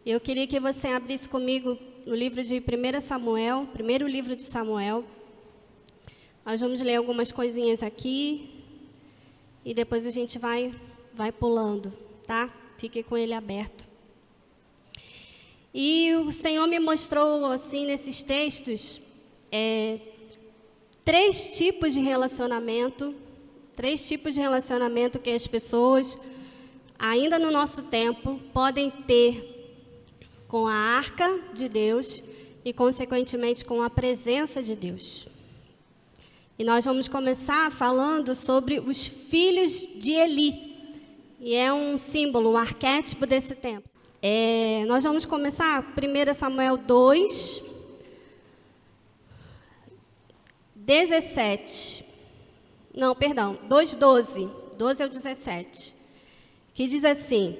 Eu queria que você abrisse comigo no livro de 1 Samuel, primeiro livro de Samuel. Nós vamos ler algumas coisinhas aqui e depois a gente vai pulando, tá? Fique com ele aberto. E o Senhor me mostrou, assim, nesses textos, três tipos de relacionamento que as pessoas, ainda no nosso tempo, podem ter com a arca de Deus e, consequentemente, com a presença de Deus. E nós vamos começar falando sobre os filhos de Eli. E é um símbolo, um arquétipo desse tempo. Nós vamos começar 1 Samuel 2, 17. Não, perdão, 2, 12. 12 ao 17. Que diz assim: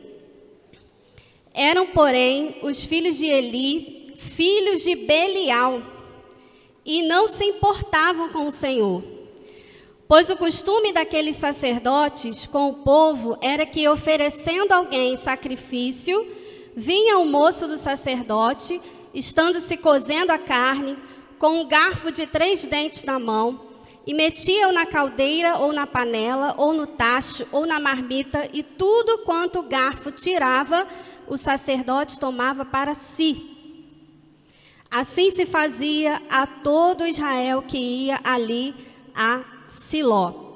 Eram, porém, os filhos de Eli, filhos de Belial, e não se importavam com o Senhor. Pois o costume daqueles sacerdotes com o povo era que, oferecendo alguém sacrifício, vinha o moço do sacerdote, estando-se cozendo a carne, com um garfo de 3 dentes na mão, e metia-o na caldeira, ou na panela, ou no tacho, ou na marmita, e tudo quanto o garfo tirava, o sacerdote tomava para si. Assim se fazia a todo Israel que ia ali a Siló.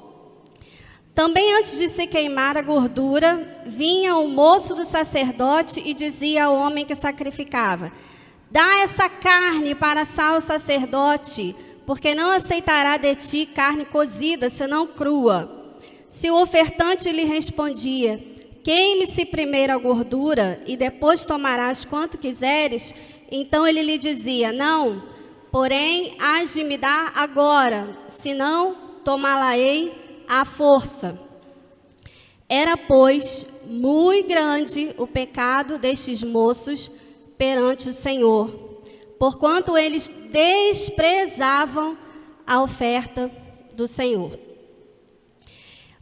Também antes de se queimar a gordura, vinha o moço do sacerdote e dizia ao homem que sacrificava: Dá essa carne para assar o sacerdote, porque não aceitará de ti carne cozida, senão crua. Se o ofertante lhe respondia: Queime-se primeiro a gordura, e depois tomarás quanto quiseres, então ele lhe dizia: Não, porém hás de me dar agora, senão tomá-la-ei à força. Era, pois, muito grande o pecado destes moços perante o Senhor, porquanto eles desprezavam a oferta do Senhor.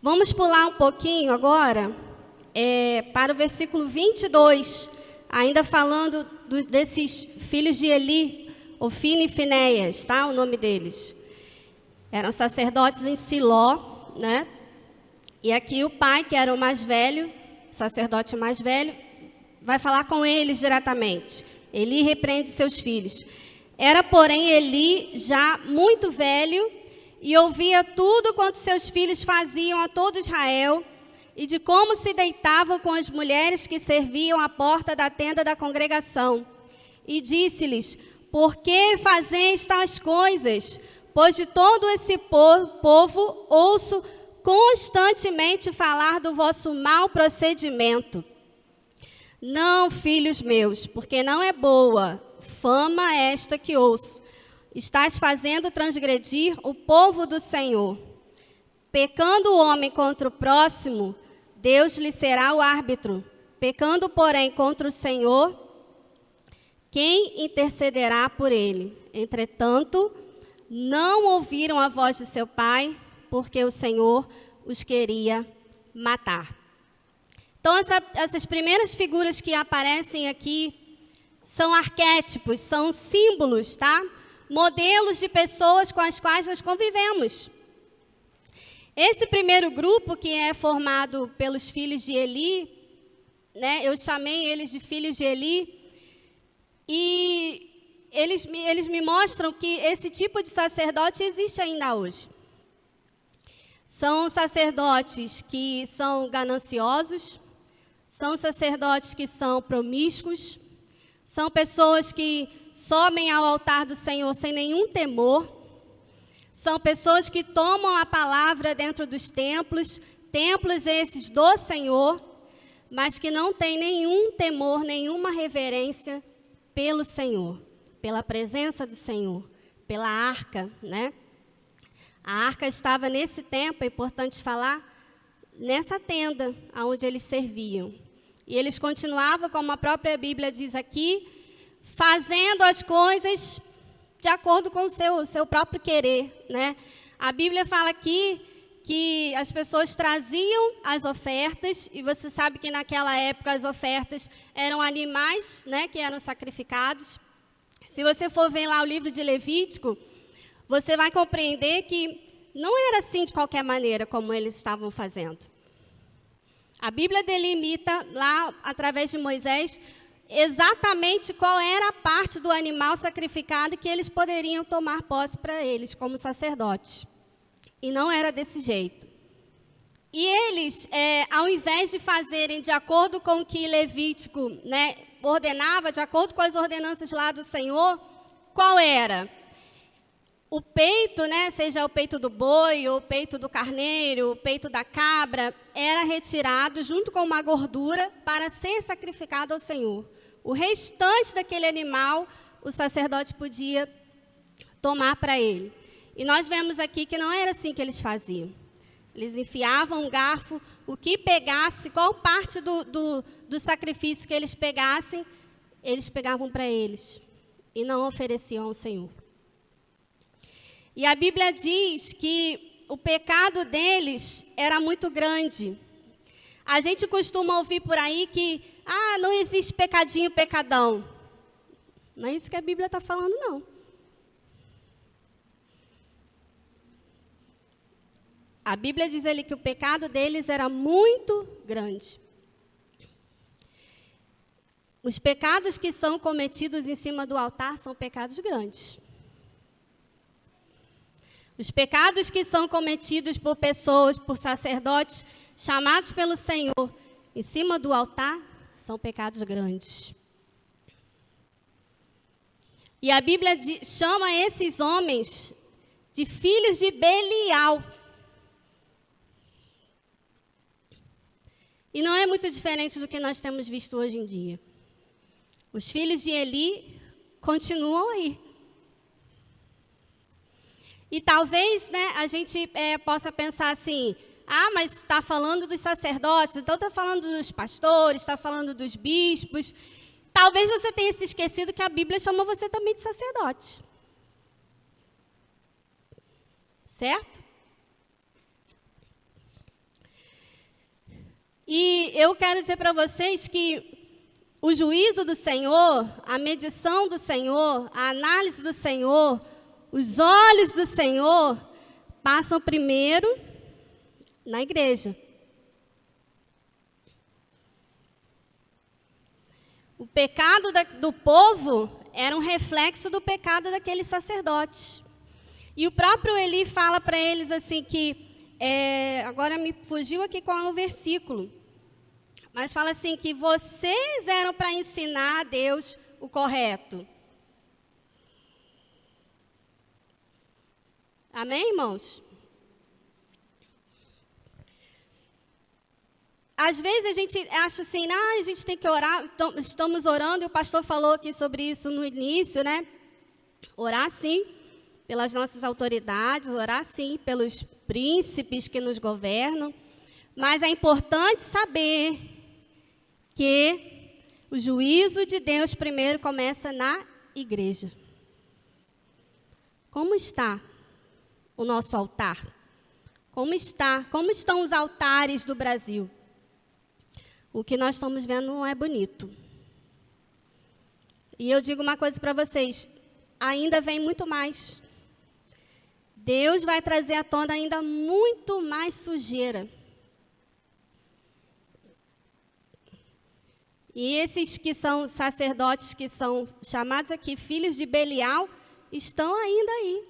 Vamos pular um pouquinho agora para o versículo 22, ainda falando desses filhos de Eli, Ofni e Finéias, tá? O nome deles. Eram sacerdotes em Siló, né? E aqui o pai, que era o mais velho, o sacerdote mais velho, vai falar com eles diretamente. Eli repreende seus filhos. Era, porém, Eli já muito velho e ouvia tudo quanto seus filhos faziam a todo Israel e de como se deitavam com as mulheres que serviam à porta da tenda da congregação. E disse-lhes: Por que fazeis tais coisas? Pois de todo esse povo ouço constantemente falar do vosso mau procedimento. Não, filhos meus, porque não é boa fama esta que ouço. Estás fazendo transgredir o povo do Senhor. Pecando o homem contra o próximo, Deus lhe será o árbitro. Pecando, porém, contra o Senhor, quem intercederá por ele? Entretanto, não ouviram a voz de seu pai, porque o Senhor os queria matar. Então, essas primeiras figuras que aparecem aqui são arquétipos, são símbolos, tá? Modelos de pessoas com as quais nós convivemos. Esse primeiro grupo, que é formado pelos filhos de Eli, né? Eu chamei eles de filhos de Eli, e eles me mostram que esse tipo de sacerdote existe ainda hoje. São sacerdotes que são gananciosos, são sacerdotes que são promíscuos, são pessoas que sobem ao altar do Senhor sem nenhum temor, são pessoas que tomam a palavra dentro dos templos esses do Senhor, mas que não têm nenhum temor, nenhuma reverência pelo Senhor, pela presença do Senhor, pela arca, né? A arca estava nesse tempo, é importante falar, nessa tenda onde eles serviam. E eles continuavam, como a própria Bíblia diz aqui, fazendo as coisas de acordo com o seu próprio querer, né? A Bíblia fala aqui que as pessoas traziam as ofertas, e você sabe que naquela época as ofertas eram animais, né, que eram sacrificados. Se você for ver lá o livro de Levítico, você vai compreender que não era assim de qualquer maneira como eles estavam fazendo. A Bíblia delimita lá, através de Moisés, exatamente qual era a parte do animal sacrificado que eles poderiam tomar posse para eles, como sacerdotes. E não era desse jeito. E eles, ao invés de fazerem de acordo com o que Levítico, né, ordenava, de acordo com as ordenanças lá do Senhor, qual era? O peito, né, seja o peito do boi, ou o peito do carneiro, o peito da cabra, era retirado junto com uma gordura para ser sacrificado ao Senhor. O restante daquele animal, o sacerdote podia tomar para ele. E nós vemos aqui que não era assim que eles faziam. Eles enfiavam um garfo, o que pegasse, qual parte do sacrifício que eles pegassem, eles pegavam para eles e não ofereciam ao Senhor. E a Bíblia diz que o pecado deles era muito grande. A gente costuma ouvir por aí que, não existe pecadinho, pecadão. Não é isso que a Bíblia está falando, não. A Bíblia diz ali que o pecado deles era muito grande. Os pecados que são cometidos em cima do altar são pecados grandes. Os pecados que são cometidos por pessoas, por sacerdotes, chamados pelo Senhor, em cima do altar, são pecados grandes. E a Bíblia chama esses homens de filhos de Belial. E não é muito diferente do que nós temos visto hoje em dia. Os filhos de Eli continuam aí. E talvez, né, a gente possa pensar assim, mas está falando dos sacerdotes, então está falando dos pastores, está falando dos bispos. Talvez você tenha se esquecido que a Bíblia chama você também de sacerdote. Certo? E eu quero dizer para vocês que o juízo do Senhor, a medição do Senhor, a análise do Senhor, os olhos do Senhor passam primeiro na igreja. O pecado do povo era um reflexo do pecado daqueles sacerdotes. E o próprio Eli fala para eles assim que, agora me fugiu aqui qual é o versículo, mas fala assim que vocês eram para ensinar a Deus o correto. Amém, irmãos? Às vezes a gente acha assim, a gente tem que orar, estamos orando, e o pastor falou aqui sobre isso no início, né? Orar sim pelas nossas autoridades, orar sim pelos príncipes que nos governam, mas é importante saber que o juízo de Deus primeiro começa na igreja. Como está o nosso altar? Como estão os altares do Brasil? O que nós estamos vendo não é bonito. E eu digo uma coisa para vocês, ainda vem muito mais. Deus vai trazer à tona ainda muito mais sujeira. E esses que são sacerdotes, que são chamados aqui filhos de Belial, estão ainda aí.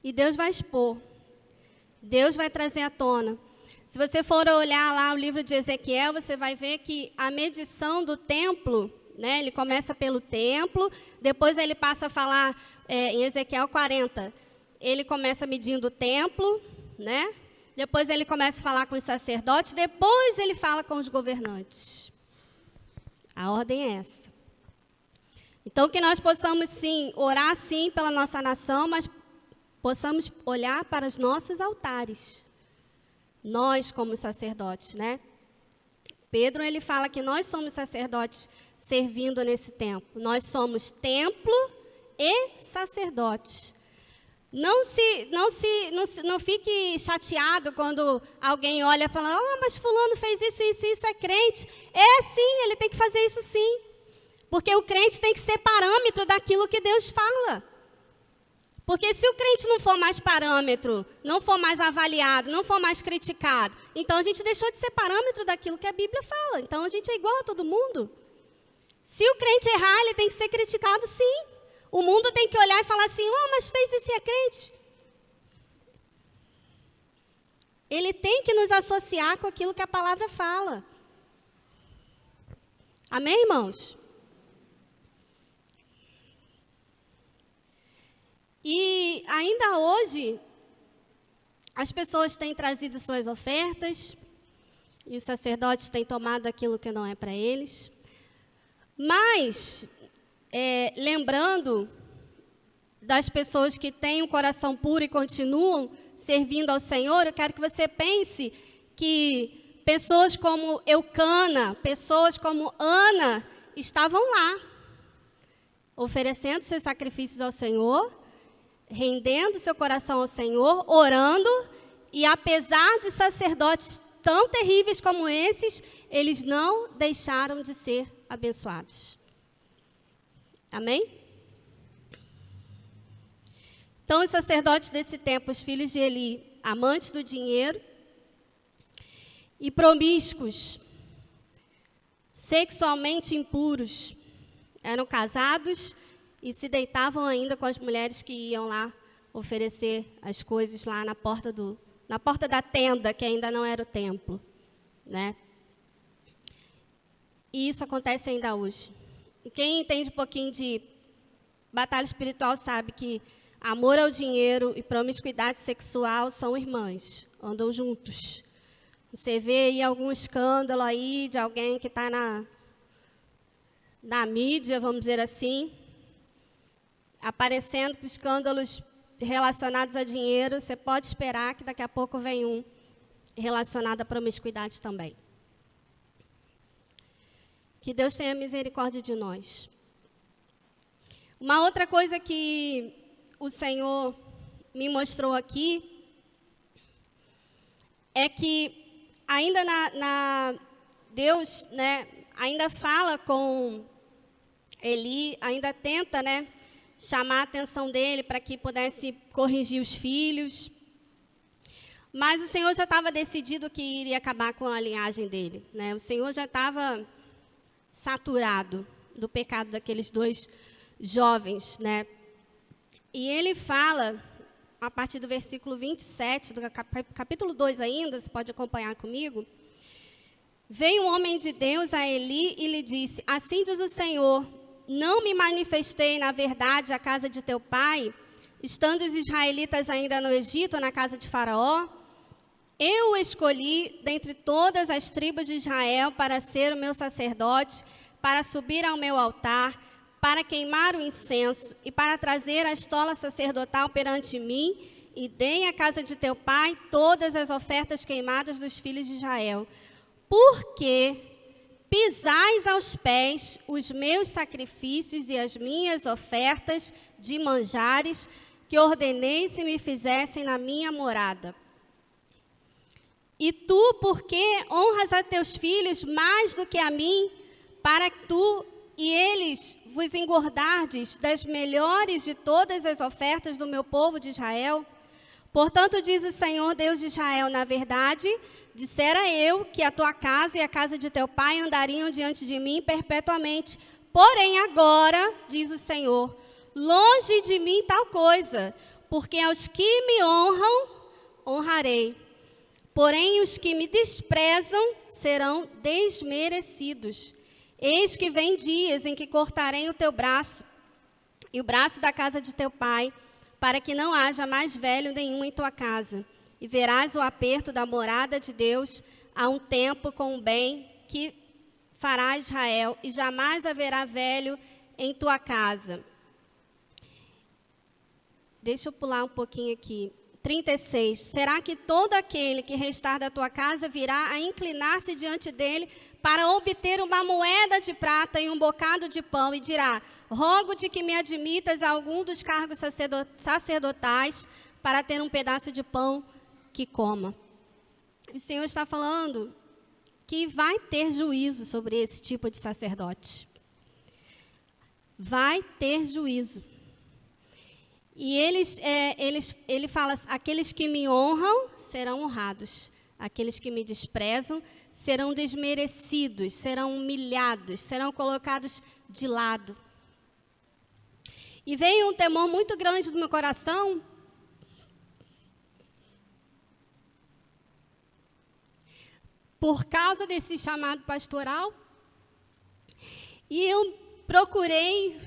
E Deus vai expor. Deus vai trazer à tona. Se você for olhar lá o livro de Ezequiel, você vai ver que a medição do templo, né, ele começa pelo templo, depois ele passa a falar, em Ezequiel 40, ele começa medindo o templo, né? Depois ele começa a falar com os sacerdotes, depois ele fala com os governantes. A ordem é essa. Então, que nós possamos, sim, orar, sim, pela nossa nação, mas possamos olhar para os nossos altares. Nós, como sacerdotes, né? Pedro, ele fala que nós somos sacerdotes servindo nesse tempo. Nós somos templo e sacerdotes. Não fique chateado quando alguém olha e fala, mas fulano fez isso, é crente. É sim, ele tem que fazer isso sim. Porque o crente tem que ser parâmetro daquilo que Deus fala. Porque se o crente não for mais parâmetro, não for mais avaliado, não for mais criticado, então a gente deixou de ser parâmetro daquilo que a Bíblia fala. Então a gente é igual a todo mundo. Se o crente errar, ele tem que ser criticado sim. O mundo tem que olhar e falar assim, mas fez isso e é crente. Ele tem que nos associar com aquilo que a palavra fala. Amém, irmãos? E ainda hoje, as pessoas têm trazido suas ofertas, e os sacerdotes têm tomado aquilo que não é para eles. Mas, lembrando das pessoas que têm um coração puro e continuam servindo ao Senhor, eu quero que você pense que pessoas como Eucana, pessoas como Ana, estavam lá, oferecendo seus sacrifícios ao Senhor, rendendo seu coração ao Senhor, orando, e apesar de sacerdotes tão terríveis como esses, eles não deixaram de ser abençoados. Amém? Então, os sacerdotes desse tempo, os filhos de Eli, amantes do dinheiro e promíscuos, sexualmente impuros, eram casados e se deitavam ainda com as mulheres que iam lá oferecer as coisas lá na porta da tenda, que ainda não era o templo, né? E isso acontece ainda hoje. Quem entende um pouquinho de batalha espiritual sabe que amor ao dinheiro e promiscuidade sexual são irmãs, andam juntos. Você vê aí algum escândalo aí de alguém que está na mídia, vamos dizer assim, aparecendo por escândalos relacionados a dinheiro, você pode esperar que daqui a pouco vem um relacionado à promiscuidade também. Que Deus tenha misericórdia de nós. Uma outra coisa que o Senhor me mostrou aqui é que ainda Deus, né, ainda fala com Eli, ainda tenta, né, chamar a atenção dele para que pudesse corrigir os filhos. Mas o Senhor já estava decidido que iria acabar com a linhagem dele, né? O Senhor já estava saturado do pecado daqueles dois jovens, né? E ele fala, a partir do versículo 27, do capítulo 2 ainda, você pode acompanhar comigo. Veio um homem de Deus a Eli e lhe disse, assim diz o Senhor, não me manifestei na verdade à casa de teu pai, estando os israelitas ainda no Egito, na casa de Faraó? Eu o escolhi dentre todas as tribos de Israel para ser o meu sacerdote, para subir ao meu altar, para queimar o incenso e para trazer a estola sacerdotal perante mim, e dei à casa de teu pai todas as ofertas queimadas dos filhos de Israel. Porque pisais aos pés os meus sacrifícios e as minhas ofertas de manjares, que ordenei se me fizessem na minha morada. E tu, porque honras a teus filhos mais do que a mim, para que tu e eles vos engordardes das melhores de todas as ofertas do meu povo de Israel? Portanto, diz o Senhor, Deus de Israel, na verdade, dissera eu que a tua casa e a casa de teu pai andariam diante de mim perpetuamente. Porém, agora, diz o Senhor, longe de mim tal coisa, porque aos que me honram, honrarei. Porém, os que me desprezam serão desmerecidos. Eis que vem dias em que cortarei o teu braço e o braço da casa de teu pai, para que não haja mais velho nenhum em tua casa. E verás o aperto da morada de Deus a um tempo com o bem que fará Israel, e jamais haverá velho em tua casa. Deixa eu pular um pouquinho aqui. 36. Será que todo aquele que restar da tua casa virá a inclinar-se diante dele para obter uma moeda de prata e um bocado de pão, e dirá: rogo-te que me admitas a algum dos cargos sacerdotais para ter um pedaço de pão que coma. O Senhor está falando que vai ter juízo sobre esse tipo de sacerdote. Vai ter juízo. E ele fala: aqueles que me honram serão honrados, aqueles que me desprezam serão desmerecidos, serão humilhados, serão colocados de lado. E veio um temor muito grande no meu coração, por causa desse chamado pastoral. E eu procurei,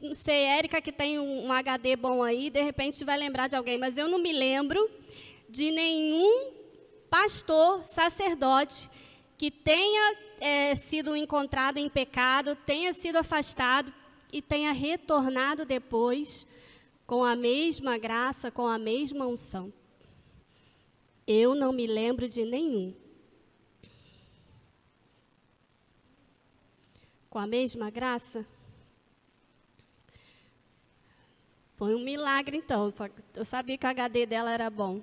não sei, Érica, que tem um HD bom aí, de repente vai lembrar de alguém, mas eu não me lembro de nenhum pastor, sacerdote, que tenha sido encontrado em pecado, tenha sido afastado e tenha retornado depois com a mesma graça, com a mesma unção. Eu não me lembro de nenhum. Com a mesma graça? Foi um milagre, então. Só que eu sabia que o HD dela era bom.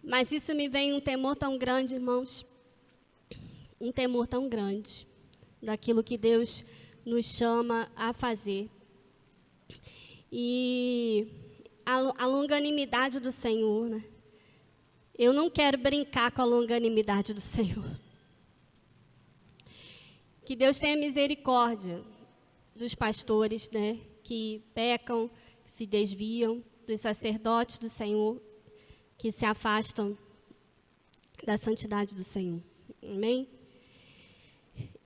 Mas isso me vem um temor tão grande, irmãos. Um temor tão grande daquilo que Deus nos chama a fazer. E a longanimidade do Senhor, né? Eu não quero brincar com a longanimidade do Senhor. Que Deus tenha misericórdia dos pastores, né, que pecam, que se desviam, dos sacerdotes do Senhor, que se afastam da santidade do Senhor. Amém?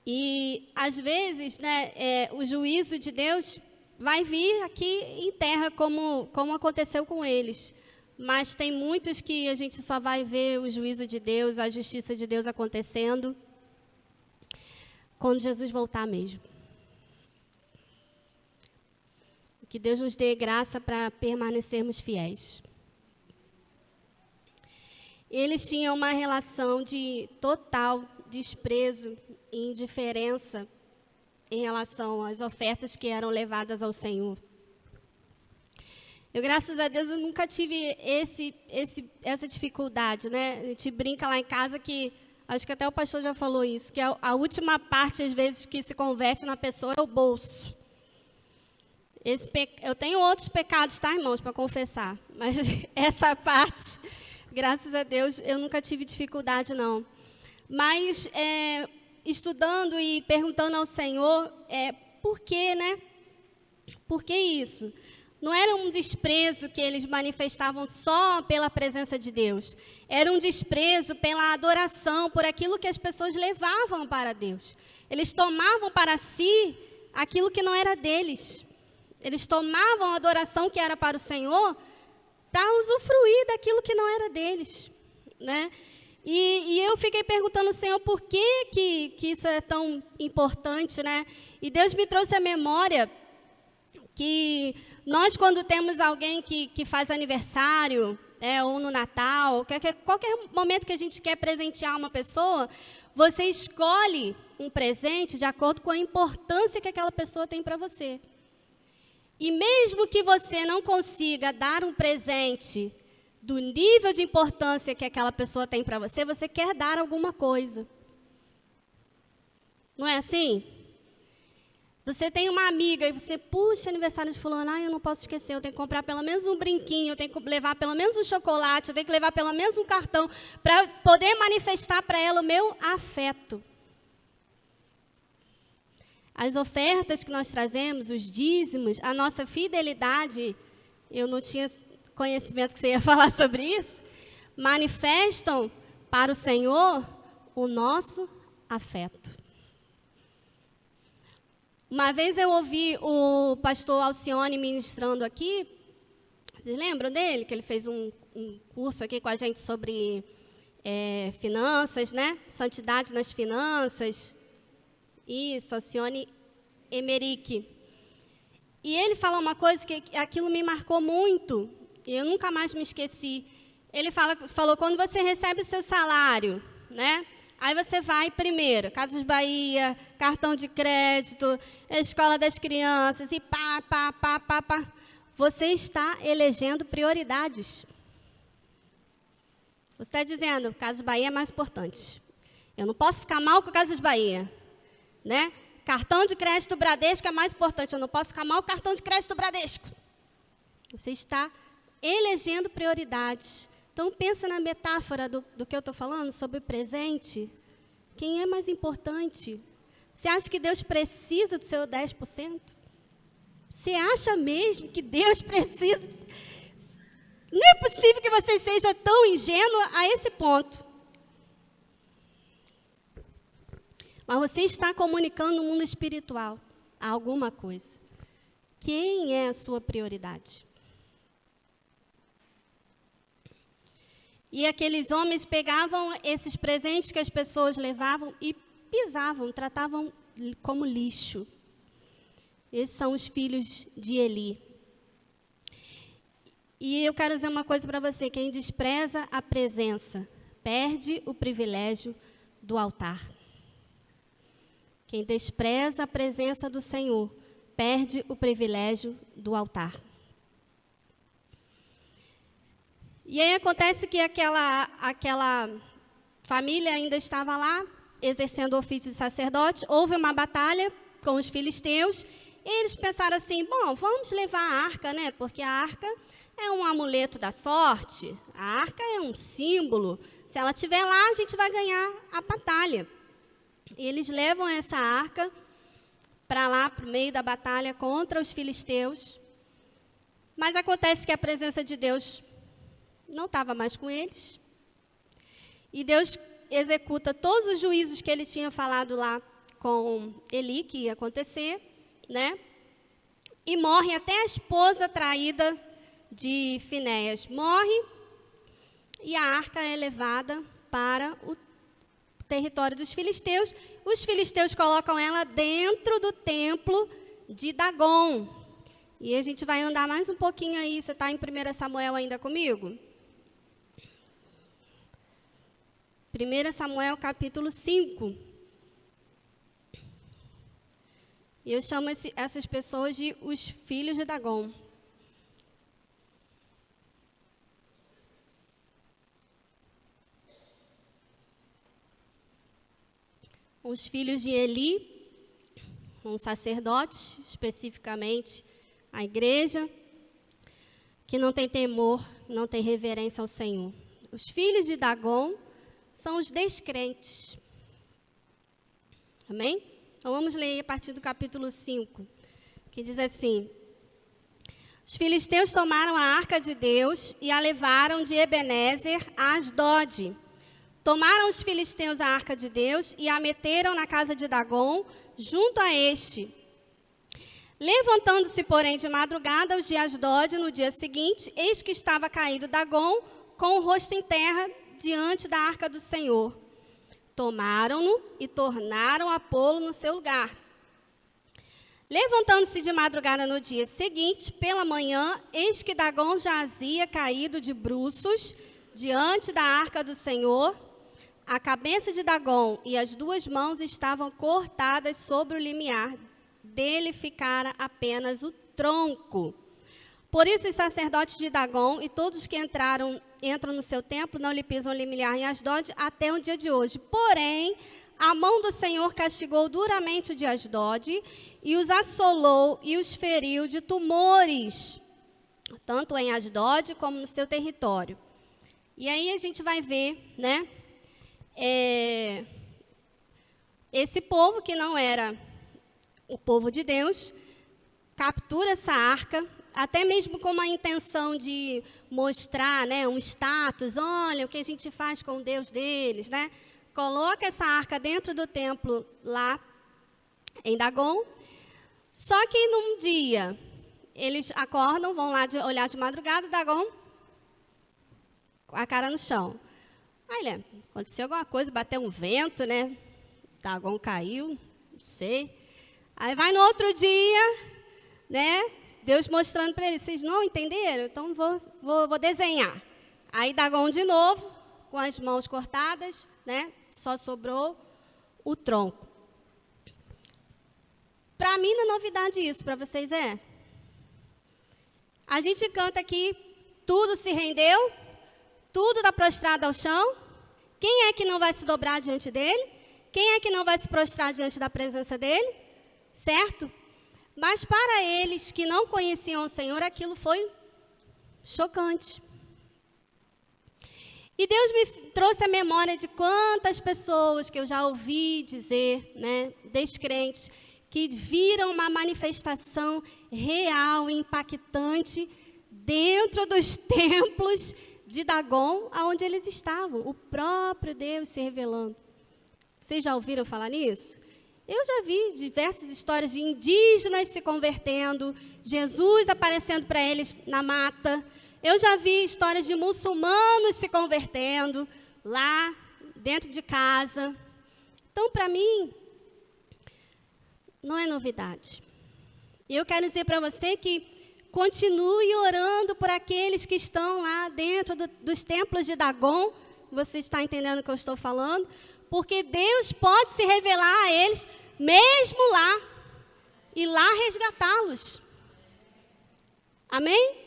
E, às vezes, né, o juízo de Deus vai vir aqui em terra, como aconteceu com eles. Mas tem muitos que a gente só vai ver o juízo de Deus, a justiça de Deus acontecendo quando Jesus voltar mesmo. Que Deus nos dê graça para permanecermos fiéis. Eles tinham uma relação de total desprezo e indiferença em relação às ofertas que eram levadas ao Senhor. Eu, graças a Deus, eu nunca tive essa dificuldade, né? A gente brinca lá em casa que, acho que até o pastor já falou isso, que a última parte, às vezes, que se converte na pessoa é o bolso. Eu tenho outros pecados, tá, irmãos, para confessar, mas essa parte, graças a Deus, eu nunca tive dificuldade, não. Mas, estudando e perguntando ao Senhor, por quê, né? Por que isso? Não era um desprezo que eles manifestavam só pela presença de Deus. Era um desprezo pela adoração, por aquilo que as pessoas levavam para Deus. Eles tomavam para si aquilo que não era deles. Eles tomavam a adoração que era para o Senhor para usufruir daquilo que não era deles, né? E eu fiquei perguntando ao Senhor por que isso é tão importante, né? E Deus me trouxe à memória que nós, quando temos alguém que faz aniversário, ou no Natal, qualquer momento que a gente quer presentear uma pessoa, você escolhe um presente de acordo com a importância que aquela pessoa tem para você. E mesmo que você não consiga dar um presente do nível de importância que aquela pessoa tem para você, você quer dar alguma coisa. Não é assim? Você tem uma amiga e você, puxa, aniversário de fulano, eu não posso esquecer, eu tenho que comprar pelo menos um brinquinho, eu tenho que levar pelo menos um chocolate, eu tenho que levar pelo menos um cartão, para poder manifestar para ela o meu afeto. As ofertas que nós trazemos, os dízimos, a nossa fidelidade, eu não tinha conhecimento que você ia falar sobre isso, manifestam para o Senhor o nosso afeto. Uma vez eu ouvi o pastor Alcione ministrando aqui, vocês lembram dele? Que ele fez um curso aqui com a gente sobre finanças, né? Santidade nas finanças. Isso, Alcione Emerick. E ele falou uma coisa que aquilo me marcou muito, e eu nunca mais me esqueci. Ele falou, quando você recebe o seu salário, né? Aí você vai primeiro, Casas Bahia, cartão de crédito, escola das crianças, e pá. Você está elegendo prioridades. Você está dizendo, Casas Bahia é mais importante. Eu não posso ficar mal com Casas Bahia, né? Cartão de crédito Bradesco é mais importante. Eu não posso ficar mal com cartão de crédito Bradesco. Você está elegendo prioridades. Então, pensa na metáfora do que eu estou falando sobre o presente. Quem é mais importante? Você acha que Deus precisa do seu 10%? Você acha mesmo que Deus precisa? Não é possível que você seja tão ingênua a esse ponto. Mas você está comunicando no mundo espiritual alguma coisa. Quem é a sua prioridade? E aqueles homens pegavam esses presentes que as pessoas levavam e pisavam, tratavam como lixo. Esses são os filhos de Eli. E eu quero dizer uma coisa para você: quem despreza a presença perde o privilégio do altar. Quem despreza a presença do Senhor perde o privilégio do altar. E aí acontece que aquela família ainda estava lá, exercendo o ofício de sacerdote. Houve uma batalha com os filisteus. E eles pensaram assim, bom, vamos levar a arca, né? Porque a arca é um amuleto da sorte. A arca é um símbolo. Se ela estiver lá, a gente vai ganhar a batalha. E eles levam essa arca para lá, para o meio da batalha contra os filisteus. Mas acontece que a presença de Deus não estava mais com eles. E Deus executa todos os juízos que ele tinha falado lá com Eli, que ia acontecer, né? E morre até a esposa traída de Finéias. Morre e a arca é levada para o território dos filisteus. Os filisteus colocam ela dentro do templo de Dagon. E a gente vai andar mais um pouquinho aí. Você está em 1 Samuel ainda comigo? 1 Samuel capítulo 5. E eu chamo essas pessoas de os filhos de Dagon. Os filhos de Eli, um sacerdote, especificamente a igreja, que não tem temor, não tem reverência ao Senhor. Os filhos de Dagon são os descrentes. Amém? Então vamos ler a partir do capítulo 5, que diz assim: os filisteus tomaram a arca de Deus e a levaram de Ebenezer a Asdod. Tomaram os filisteus a arca de Deus e a meteram na casa de Dagon, junto a este. Levantando-se, porém, de madrugada, os de Asdod, no dia seguinte, eis que estava caído Dagon, com o rosto em terra, diante da arca do Senhor. Tomaram-no e tornaram a pô-lo no seu lugar. Levantando-se de madrugada no dia seguinte, pela manhã, eis que Dagon jazia caído de bruços, diante da arca do Senhor. A cabeça de Dagon e as duas mãos estavam cortadas sobre o limiar. Dele ficara apenas o tronco. Por isso os sacerdotes de Dagon e todos que entram no seu templo não lhe pisam o limiar em Asdod até o dia de hoje. Porém, a mão do Senhor castigou duramente o de Asdod e os assolou e os feriu de tumores, tanto em Asdod como no seu território. E aí a gente vai ver, né, esse povo que não era o povo de Deus, captura essa arca, até mesmo com uma intenção de mostrar, né, um status, olha o que a gente faz com o Deus deles, né? Coloca essa arca dentro do templo lá em Dagon. Só que num dia, eles acordam, vão lá olhar de madrugada, Dagon com a cara no chão. Olha, aconteceu alguma coisa, bateu um vento, né? Dagon caiu, não sei. Aí vai no outro dia, né? Deus mostrando para eles, vocês não entenderam? Então vou desenhar. Aí Dagon de novo, com as mãos cortadas, né? Só sobrou o tronco. Para mim não é novidade isso, para vocês é? A gente canta aqui, tudo se rendeu, tudo está prostrado ao chão. Quem é que não vai se dobrar diante dele? Quem é que não vai se prostrar diante da presença dele? Certo? Mas para eles que não conheciam o Senhor, aquilo foi chocante. E Deus me trouxe a memória de quantas pessoas que eu já ouvi dizer, né, descrentes, que viram uma manifestação real e impactante dentro dos templos de Dagon, aonde eles estavam, o próprio Deus se revelando. Vocês já ouviram falar nisso? Eu já vi diversas histórias de indígenas se convertendo, Jesus aparecendo para eles na mata. Eu já vi histórias de muçulmanos se convertendo lá dentro de casa. Então, para mim, não é novidade. E eu quero dizer para você que continue orando por aqueles que estão lá dentro dos templos de Dagon. Você está entendendo o que eu estou falando? Porque Deus pode se revelar a eles mesmo lá e lá resgatá-los. Amém?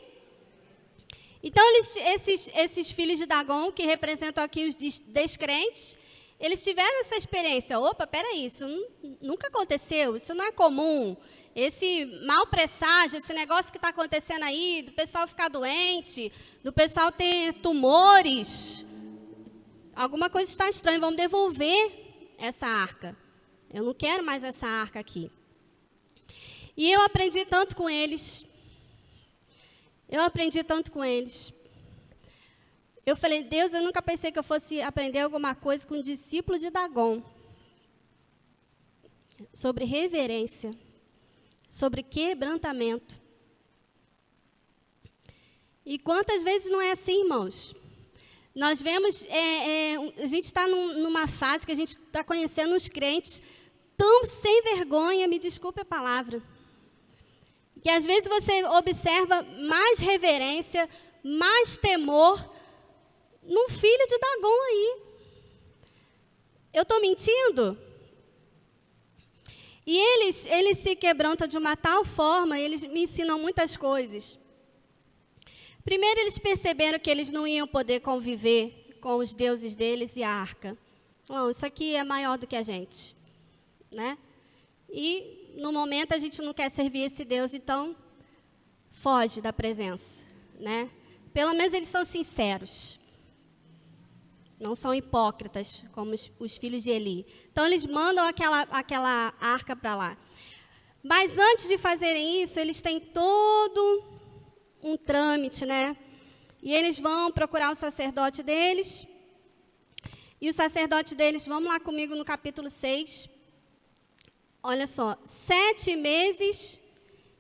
Então, esses filhos de Dagon, que representam aqui os descrentes, eles tiveram essa experiência. Opa, peraí, isso nunca aconteceu, isso não é comum. Esse mau presságio, esse negócio que está acontecendo aí, do pessoal ficar doente, do pessoal ter tumores, alguma coisa está estranha, vamos devolver essa arca. Eu não quero mais essa arca aqui. E eu aprendi tanto com eles. Eu falei, Deus, eu nunca pensei que eu fosse aprender alguma coisa com um discípulo de Dagon. Sobre reverência. Sobre quebrantamento. E quantas vezes não é assim, irmãos? Nós vemos, a gente está numa fase que a gente está conhecendo os crentes tão sem vergonha, me desculpe a palavra, que às vezes você observa mais reverência, mais temor num filho de Dagon aí. Eu estou mentindo? E eles se quebrantam de uma tal forma, eles me ensinam muitas coisas. Primeiro, eles perceberam que eles não iam poder conviver com os deuses deles e a arca. Não, isso aqui é maior do que a gente, né? E, no momento, a gente não quer servir esse Deus, então, foge da presença, né? Pelo menos eles são sinceros. Não são hipócritas, como os filhos de Eli. Então, eles mandam aquela arca para lá. Mas, antes de fazerem isso, eles têm todo um trâmite, né? E eles vão procurar o sacerdote deles. E o sacerdote deles, vamos lá comigo no capítulo 6. Olha só, 7 meses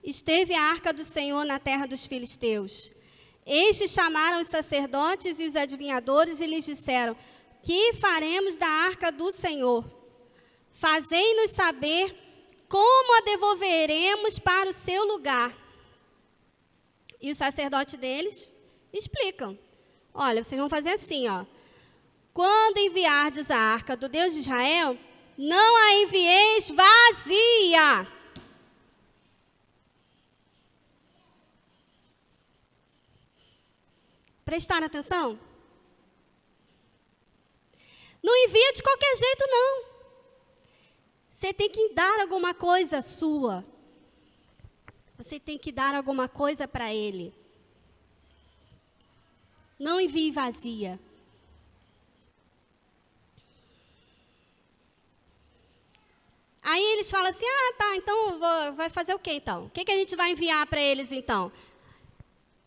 esteve a arca do Senhor na terra dos filisteus. Estes chamaram os sacerdotes e os adivinhadores e lhes disseram, que faremos da arca do Senhor? Fazei-nos saber como a devolveremos para o seu lugar. E o sacerdote deles explicam. Olha, vocês vão fazer assim, ó. Quando enviardes a arca do Deus de Israel, não a envieis vazia. Prestaram atenção? Não envia de qualquer jeito, não. Você tem que dar alguma coisa sua. Você tem que dar alguma coisa para ele. Não envie vazia. Aí eles falam assim, tá, então vai fazer o quê então? O que a gente vai enviar para eles então?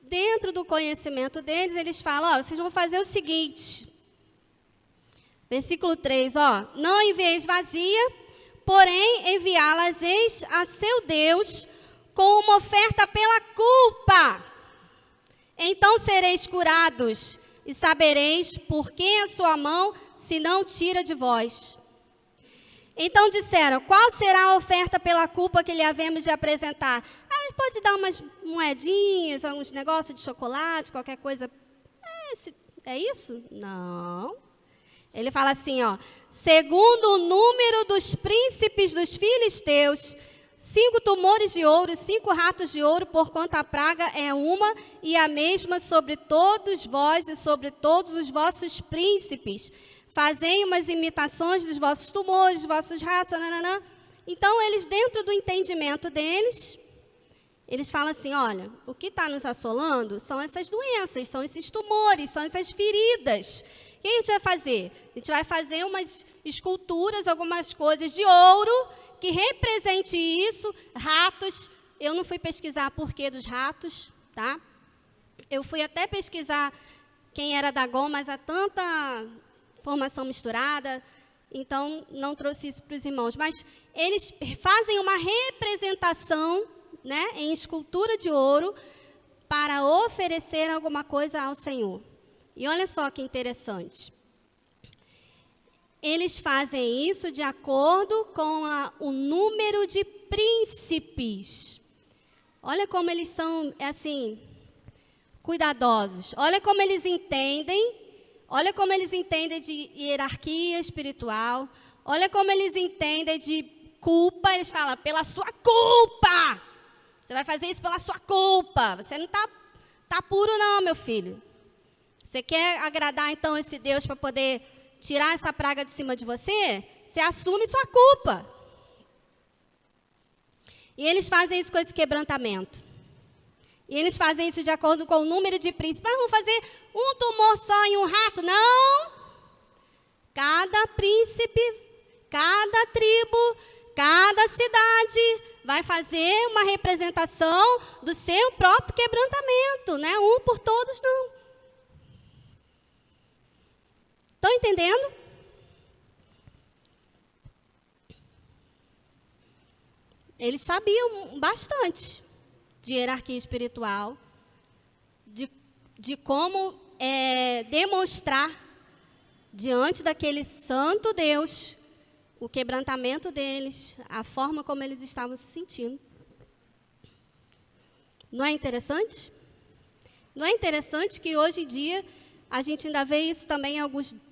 Dentro do conhecimento deles, eles falam, vocês vão fazer o seguinte. Versículo 3, não envieis vazia, porém enviá-las eis a seu Deus com uma oferta pela culpa. Então sereis curados e sabereis por que a sua mão se não tira de vós. Então disseram, qual será a oferta pela culpa que lhe havemos de apresentar? Pode dar umas moedinhas, alguns negócios de chocolate, qualquer coisa. É isso? Não. Ele fala assim, ó, segundo o número dos príncipes dos filisteus, 5 tumores de ouro, 5 ratos de ouro, porquanto a praga é uma e a mesma sobre todos vós e sobre todos os vossos príncipes. Fazei umas imitações dos vossos tumores, dos vossos ratos, nananã. Então, eles, dentro do entendimento deles, eles falam assim, olha, o que está nos assolando são essas doenças, são esses tumores, são essas feridas. O que a gente vai fazer? A gente vai fazer umas esculturas, algumas coisas de ouro, que represente isso, ratos. Eu não fui pesquisar porquê dos ratos, tá? Eu fui até pesquisar quem era Dagon, mas há tanta formação misturada, então não trouxe isso para os irmãos. Mas eles fazem uma representação, né, em escultura de ouro, para oferecer alguma coisa ao Senhor. E olha só que interessante. Eles fazem isso de acordo com o número de príncipes. Olha como eles são, assim, cuidadosos. Olha como eles entendem. Olha como eles entendem de hierarquia espiritual. Olha como eles entendem de culpa. Eles falam, pela sua culpa. Você vai fazer isso pela sua culpa. Você não está puro não, meu filho. Você quer agradar, então, esse Deus para poder tirar essa praga de cima de você? Você assume sua culpa. E eles fazem isso com esse quebrantamento. E eles fazem isso de acordo com o número de príncipes. Mas vamos fazer um tumor só em um rato? Não. Cada príncipe, cada tribo, cada cidade vai fazer uma representação do seu próprio quebrantamento. Não é um por todos, não. Estão entendendo? Eles sabiam bastante de hierarquia espiritual, de como demonstrar diante daquele santo Deus o quebrantamento deles, a forma como eles estavam se sentindo. Não é interessante? Não é interessante que hoje em dia a gente ainda vê isso também em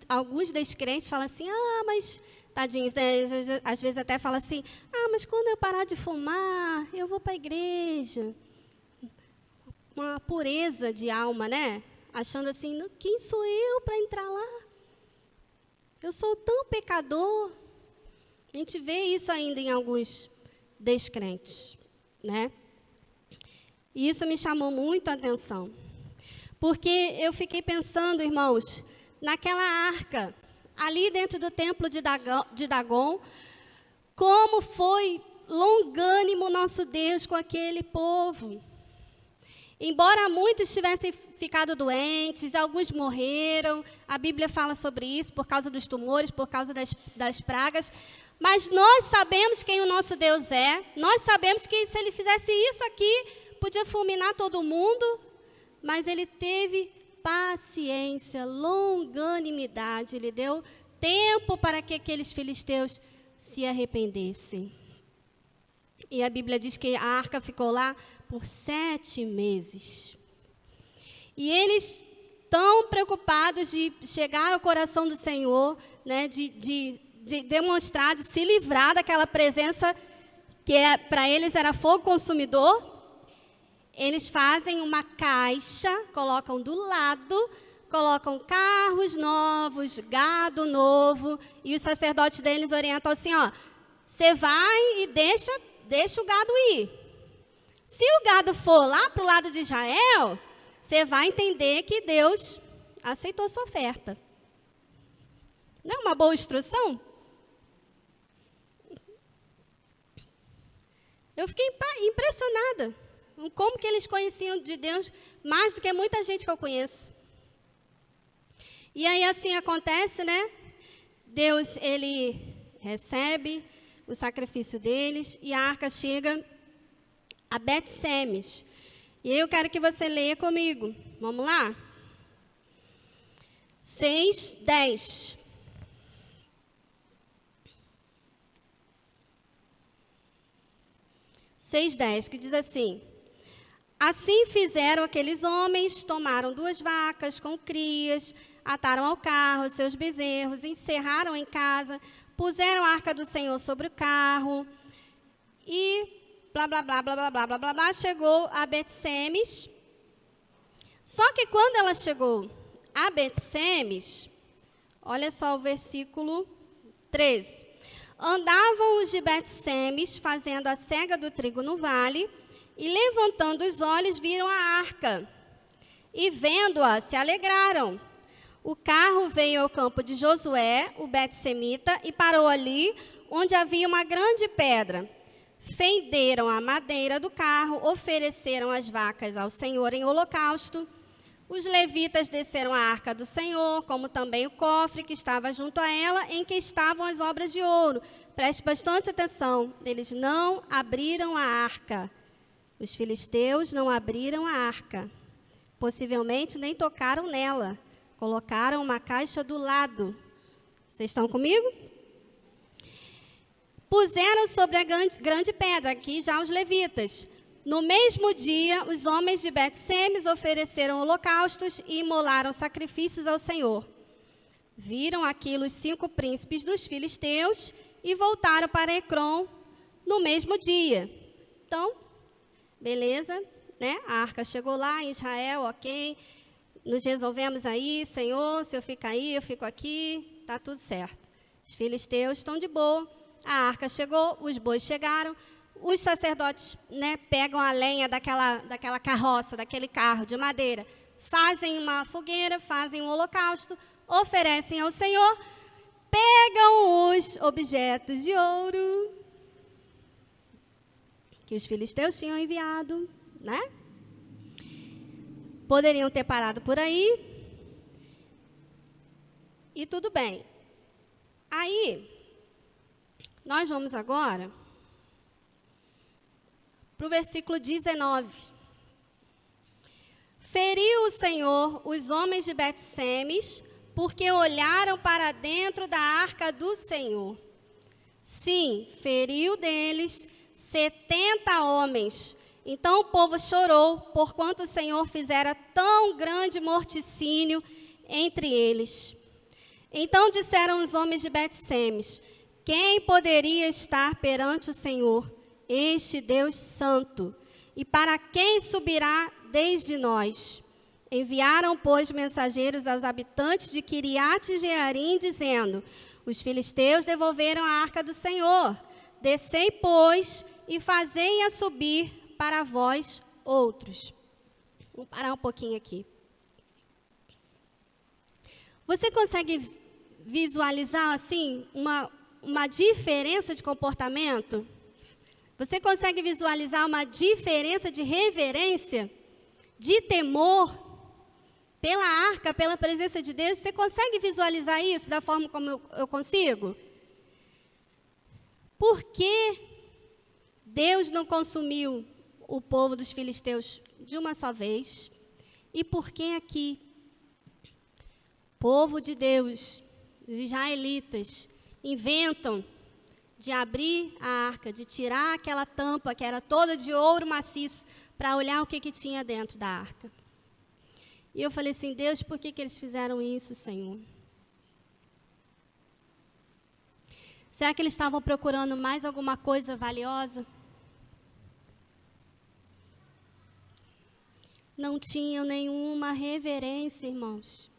alguns descrentes falam assim, mas, tadinhos, né? Às vezes até falam assim, mas quando eu parar de fumar, eu vou para a igreja. Uma pureza de alma, né? Achando assim, quem sou eu para entrar lá? Eu sou tão pecador. A gente vê isso ainda em alguns descrentes, né? E isso me chamou muito a atenção. Porque eu fiquei pensando, irmãos, naquela arca, ali dentro do templo de Dagon, como foi longânimo nosso Deus com aquele povo. Embora muitos tivessem ficado doentes, alguns morreram, a Bíblia fala sobre isso, por causa dos tumores, por causa das pragas, mas nós sabemos quem o nosso Deus é, nós sabemos que se Ele fizesse isso aqui, podia fulminar todo mundo, mas Ele teve paciência, longanimidade, Ele deu tempo para que aqueles filisteus se arrependessem. E a Bíblia diz que a arca ficou lá por 7 meses. E eles, tão preocupados de chegar ao coração do Senhor, né, de demonstrar, de se livrar daquela presença que para eles era fogo consumidor, eles fazem uma caixa, colocam do lado, colocam carros novos, gado novo, e os sacerdotes deles orientam assim, você vai e deixa o gado ir. Se o gado for lá para o lado de Israel, você vai entender que Deus aceitou sua oferta. Não é uma boa instrução? Eu fiquei impressionada com como que eles conheciam de Deus mais do que muita gente que eu conheço. E aí assim acontece, né? Deus, Ele recebe o sacrifício deles e a arca chega a Bet-Semes. E aí eu quero que você leia comigo. Vamos lá? 6:10. Que diz assim: Assim fizeram aqueles homens, tomaram 2 vacas com crias, ataram ao carro os seus bezerros, encerraram em casa, puseram a arca do Senhor sobre o carro e blá, blá, blá, blá, blá, blá, blá, blá, blá, chegou a Bet-Semes. Só que quando ela chegou a Bet-Semes, olha só o versículo 13. Andavam os de Bet-Semes, fazendo a cega do trigo no vale, e levantando os olhos, viram a arca. E vendo-a, se alegraram. O carro veio ao campo de Josué, o Bet-Semita, e parou ali, onde havia uma grande pedra. Fenderam a madeira do carro, ofereceram as vacas ao Senhor em holocausto. Os levitas desceram a arca do Senhor, como também o cofre que estava junto a ela, em que estavam as obras de ouro. Preste bastante atenção, eles não abriram a arca. Os filisteus não abriram a arca. Possivelmente nem tocaram nela. Colocaram uma caixa do lado. Vocês estão comigo? Puseram sobre a grande pedra, aqui já os levitas. No mesmo dia, os homens de Bet-Semes ofereceram holocaustos e imolaram sacrifícios ao Senhor. Viram aquilo os 5 príncipes dos filisteus e voltaram para Ecrom no mesmo dia. Então, beleza, né? A arca chegou lá em Israel, ok. Nos resolvemos aí, Senhor, se eu ficar aí, eu fico aqui, tá tudo certo. Os filisteus estão de boa, a arca chegou, os bois chegaram. Os sacerdotes, né, pegam a lenha daquela carroça, daquele carro de madeira, fazem uma fogueira, fazem um holocausto, oferecem ao Senhor, pegam os objetos de ouro que os filisteus tinham enviado, né? Poderiam ter parado por aí e tudo bem. Aí, nós vamos agora para o versículo 19. Feriu o Senhor os homens de Bet-Semes, porque olharam para dentro da arca do Senhor. Sim, feriu deles 70 homens. Então o povo chorou, porquanto o Senhor fizera tão grande morticínio entre eles. Então disseram os homens de Bet-Semes: quem poderia estar perante o Senhor? Este Deus santo, e para quem subirá desde nós? Enviaram, pois, mensageiros aos habitantes de Quiriate-Jearim, dizendo: os filisteus devolveram a arca do Senhor. Descei, pois, e fazei-a subir para vós outros. Vamos parar um pouquinho aqui. Você consegue visualizar, assim, uma diferença de comportamento? Você consegue visualizar uma diferença de reverência, de temor pela arca, pela presença de Deus? Você consegue visualizar isso da forma como eu consigo? Por que Deus não consumiu o povo dos filisteus de uma só vez? E por que aqui, povo de Deus, os israelitas, inventam de abrir a arca, de tirar aquela tampa que era toda de ouro maciço, para olhar o que tinha dentro da arca? E eu falei assim: Deus, por que eles fizeram isso, Senhor? Será que eles estavam procurando mais alguma coisa valiosa? Não tinham nenhuma reverência, irmãos.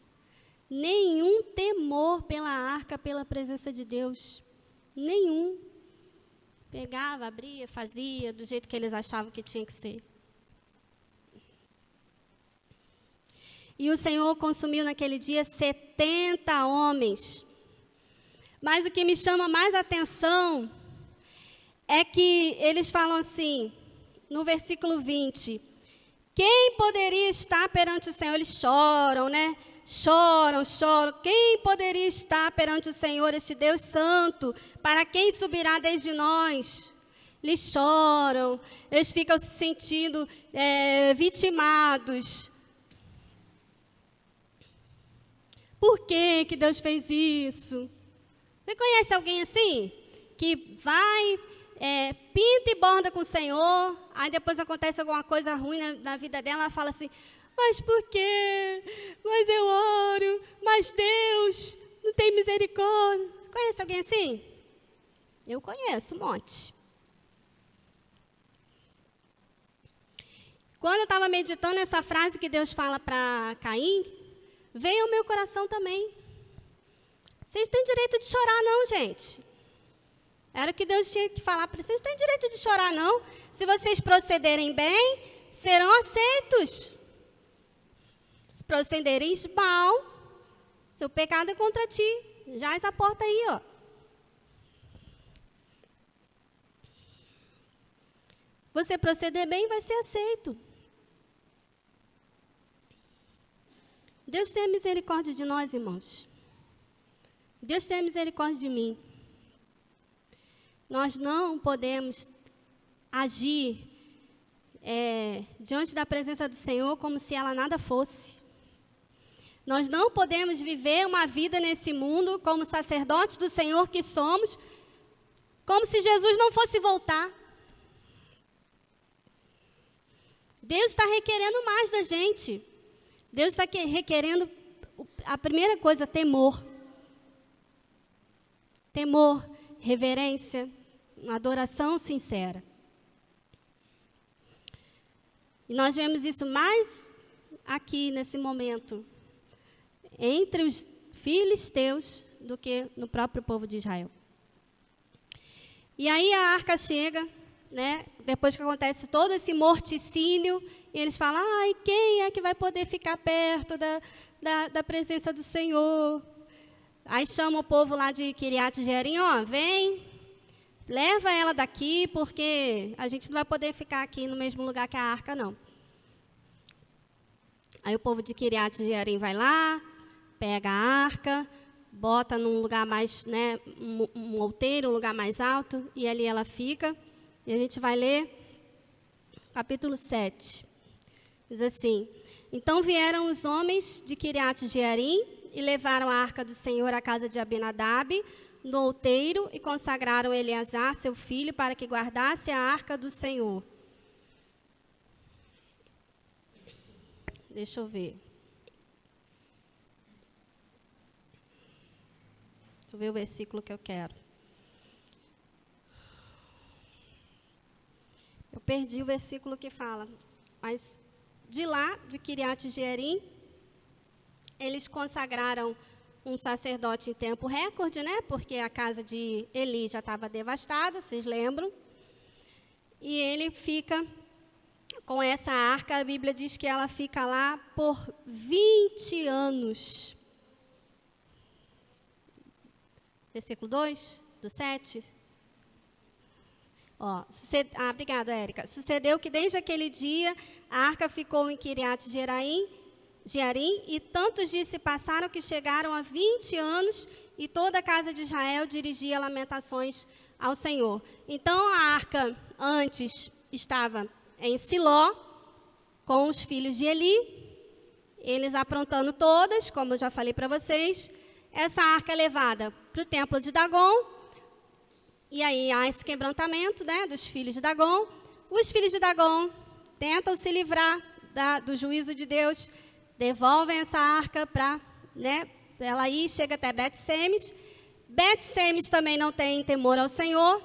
Nenhum temor pela arca, pela presença de Deus. Nenhum. Pegava, abria, fazia do jeito que eles achavam que tinha que ser. E o Senhor consumiu naquele dia 70 homens. Mas o que me chama mais atenção é que eles falam assim, no versículo 20: quem poderia estar perante o Senhor? Eles choram, né? Choram. Quem poderia estar perante o Senhor, este Deus santo? Para quem subirá desde nós? Eles choram, eles ficam se sentindo vitimados. Por que Deus fez isso? Você conhece alguém assim? Que vai, pinta e borda com o Senhor, aí depois acontece alguma coisa ruim na vida dela, ela fala assim: Mas por quê? Mas eu oro, mas Deus não tem misericórdia. Conhece alguém assim? Eu conheço um monte. Quando eu estava meditando essa frase que Deus fala para Caim, veio ao meu coração também. Vocês não têm direito de chorar não, gente. Era o que Deus tinha que falar para vocês. Não têm direito de chorar não. Se vocês procederem bem, serão aceitos. Se procederem mal, seu pecado é contra ti. Já essa porta aí, ó. Você proceder bem, vai ser aceito. Deus tenha misericórdia de nós, irmãos. Deus tenha misericórdia de mim. Nós não podemos agir diante da presença do Senhor como se ela nada fosse. Nós não podemos viver uma vida nesse mundo como sacerdotes do Senhor que somos, como se Jesus não fosse voltar. Deus está requerendo mais da gente. Deus está requerendo, a primeira coisa, temor. Temor, reverência, uma adoração sincera. E nós vemos isso mais aqui, nesse momento, entre os filisteus do que no próprio povo de Israel. E aí a arca chega, né, depois que acontece todo esse morticínio, e eles falam, ai, quem é que vai poder ficar perto da presença do Senhor? Aí chama o povo lá de Kiriat Jearim, ó, vem, leva ela daqui, porque a gente não vai poder ficar aqui no mesmo lugar que a arca, não. Aí o povo de Kiriat Jearim vai lá, pega a arca, bota num lugar mais, né, um outeiro, um lugar mais alto, e ali ela fica. E a gente vai ler capítulo 7. Diz assim, então vieram os homens de Kiriat Jearim e levaram a arca do Senhor à casa de Abinadab, no outeiro, e consagraram Eleazar, seu filho, para que guardasse a arca do Senhor. Deixa eu ver. Deixa eu ver o versículo que eu quero. Eu perdi o versículo que fala, mas de lá, de Kiriat Jearim, eles consagraram um sacerdote em tempo recorde, né? Porque a casa de Eli já estava devastada, vocês lembram? E ele fica com essa arca, a Bíblia diz que ela fica lá por 20 anos. Versículo 2, do 7. Ó, obrigada, Érica. Sucedeu que desde aquele dia a arca ficou em Kiriat Jearim, e tantos dias se passaram que chegaram a 20 anos, e toda a casa de Israel dirigia lamentações ao Senhor. Então a arca antes estava em Siló, com os filhos de Eli, eles aprontando todas, como eu já falei para vocês. Essa arca é levada para o templo de Dagon, e aí há esse quebrantamento, né, dos filhos de Dagon. Os filhos de Dagon tentam se livrar do juízo de Deus, devolvem essa arca para, né, ela ir, chega até Bet-Semes. Bet-Semes também não tem temor ao Senhor,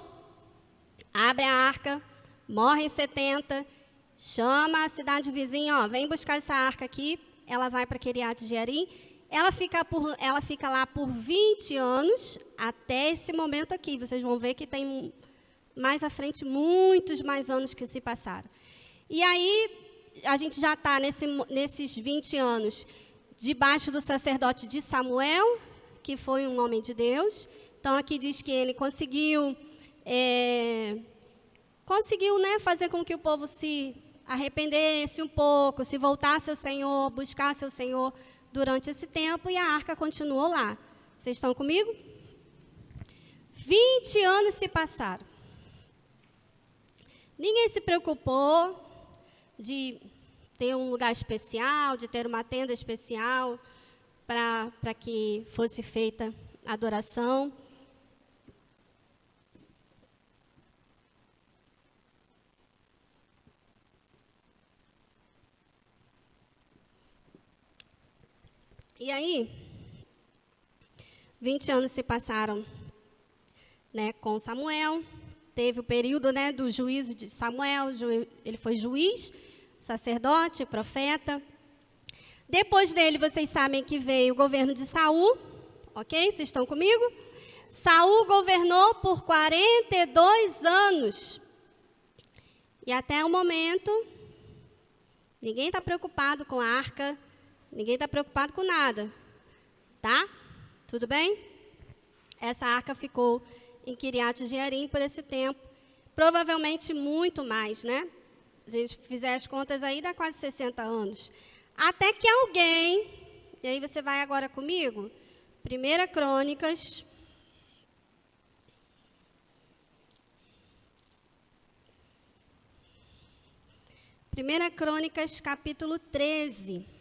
abre a arca, morrem 70, chama a cidade vizinha, ó, vem buscar essa arca aqui. Ela vai para Kiriat Jearim. Ela fica lá por 20 anos, até esse momento aqui. Vocês vão ver que tem mais à frente muitos mais anos que se passaram. E aí, a gente já está nesses 20 anos debaixo do sacerdote de Samuel, que foi um homem de Deus. Então, aqui diz que ele conseguiu, né, fazer com que o povo se arrependesse um pouco, se voltasse ao Senhor, buscasse ao Senhor durante esse tempo, e a arca continuou lá. Vocês estão comigo? 20 anos se passaram. Ninguém se preocupou de ter um lugar especial, de ter uma tenda especial para que fosse feita a adoração. E aí, 20 anos se passaram, né, com Samuel. Teve o período, né, do juízo de Samuel. Ele foi juiz, sacerdote, profeta. Depois dele, vocês sabem que veio o governo de Saul. Ok? Vocês estão comigo? Saul governou por 42 anos. E até o momento, ninguém está preocupado com a arca, ninguém está preocupado com nada. Tá? Tudo bem? Essa arca ficou em Kiriat Jearim por esse tempo. Provavelmente muito mais, né? Se a gente fizer as contas aí, dá quase 60 anos. Até que alguém, e aí você vai agora comigo, 1 Crônicas, capítulo 13.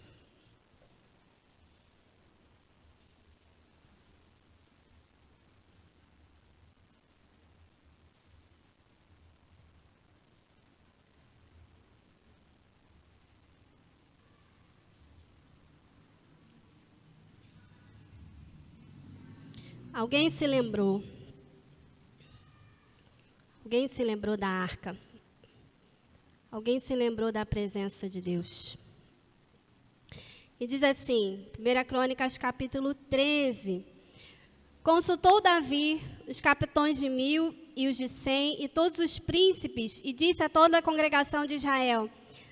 Alguém se lembrou? Alguém se lembrou da arca? Alguém se lembrou da presença de Deus? E diz assim, 1 Crônicas, capítulo 13. Consultou Davi os capitães de 1000 e os de 100 e todos os príncipes e disse a toda a congregação de Israel: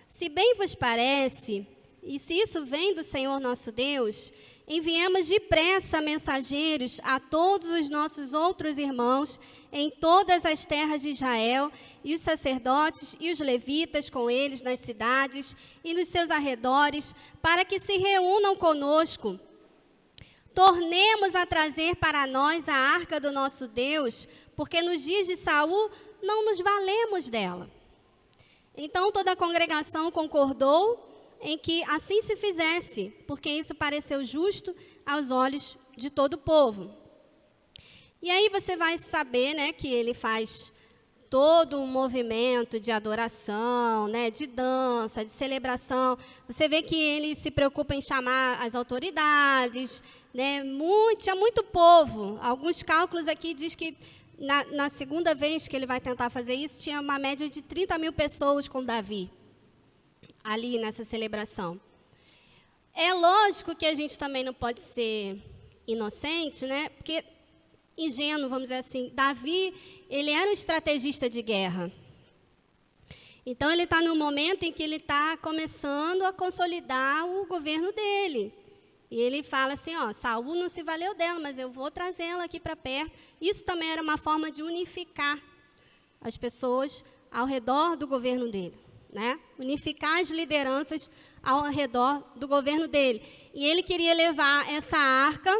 se bem vos parece, e se isso vem do Senhor nosso Deus, enviemos depressa mensageiros a todos os nossos outros irmãos em todas as terras de Israel, e os sacerdotes e os levitas com eles nas cidades e nos seus arredores, para que se reúnam conosco. Tornemos a trazer para nós a arca do nosso Deus, porque nos dias de Saul não nos valemos dela. Então toda a congregação concordou em que assim se fizesse, porque isso pareceu justo aos olhos de todo o povo. E aí você vai saber, né, que ele faz todo um movimento de adoração, né, de dança, de celebração. Você vê que ele se preocupa em chamar as autoridades, né, tinha muito povo. Alguns cálculos aqui diz que na segunda vez que ele vai tentar fazer isso, tinha uma média de 30 mil pessoas com Davi ali nessa celebração. É lógico que a gente também não pode ser inocente, né? Porque ingênuo, vamos dizer assim. Davi, ele era um estrategista de guerra. Então, ele está no momento em que ele está começando a consolidar o governo dele. E ele fala assim, ó, Saul não se valeu dela, mas eu vou trazê-la aqui para perto. Isso também era uma forma de unificar as pessoas ao redor do governo dele. Né? Unificar as lideranças ao redor do governo dele. E ele queria levar essa arca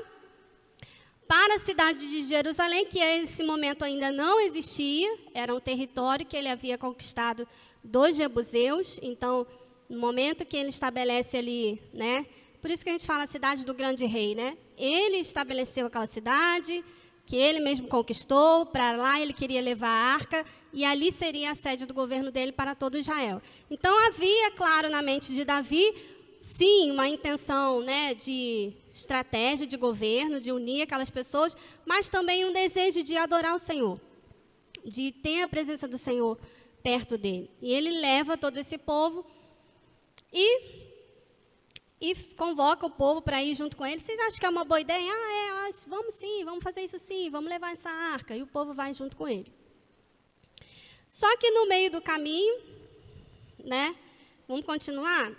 para a cidade de Jerusalém, que a esse momento ainda não existia, era um território que ele havia conquistado dos jebuseus. Então, no momento que ele estabelece ali, né? Por isso que a gente fala a cidade do grande rei, né? Ele estabeleceu aquela cidade que ele mesmo conquistou, para lá ele queria levar a arca, e ali seria a sede do governo dele para todo Israel. Então, havia, claro, na mente de Davi, sim, uma intenção, né, de estratégia de governo, de unir aquelas pessoas, mas também um desejo de adorar o Senhor, de ter a presença do Senhor perto dele. E ele leva todo esse povo e convoca o povo para ir junto com ele. Vocês acham que é uma boa ideia? Vamos sim, vamos fazer isso sim, vamos levar essa arca. E o povo vai junto com ele. Só que no meio do caminho, né? Vamos continuar?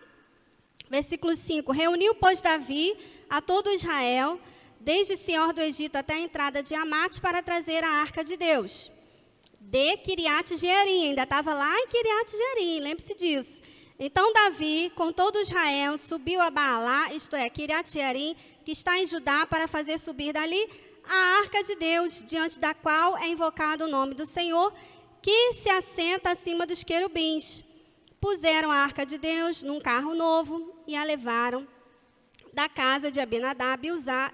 Versículo 5. Reuniu, pois, Davi a todo Israel, desde Senhor do Egito até a entrada de Amate, para trazer a arca de Deus. De Kiriat Jearim, ainda estava lá em Kiriat Jearim, lembre-se disso. Então Davi, com todo Israel, subiu a Baalá, isto é, Kiriat Jearim, que está em Judá, para fazer subir dali a arca de Deus, diante da qual é invocado o nome do Senhor, que se assenta acima dos querubins. Puseram a arca de Deus num carro novo e a levaram da casa de Abinadab e Uzá,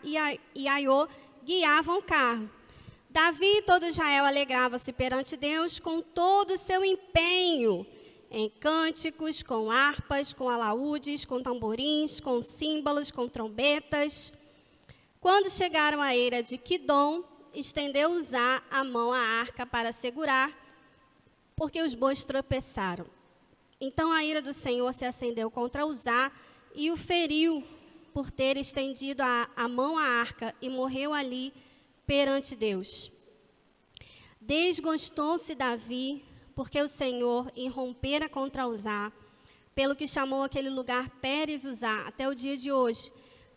e Aiô guiavam o carro. Davi e todo Israel alegrava-se perante Deus com todo o seu empenho em cânticos, com harpas, com alaúdes, com tamborins, com símbolos, com trombetas. Quando chegaram à eira de Quidom, estendeu Uzá a mão à arca para segurar, porque os bois tropeçaram. Então a ira do Senhor se acendeu contra Uzá e o feriu por ter estendido a mão à arca e morreu ali perante Deus. Desgostou-se Davi, porque o Senhor irrompera contra Uzá, pelo que chamou aquele lugar Pérez Uzá, até o dia de hoje.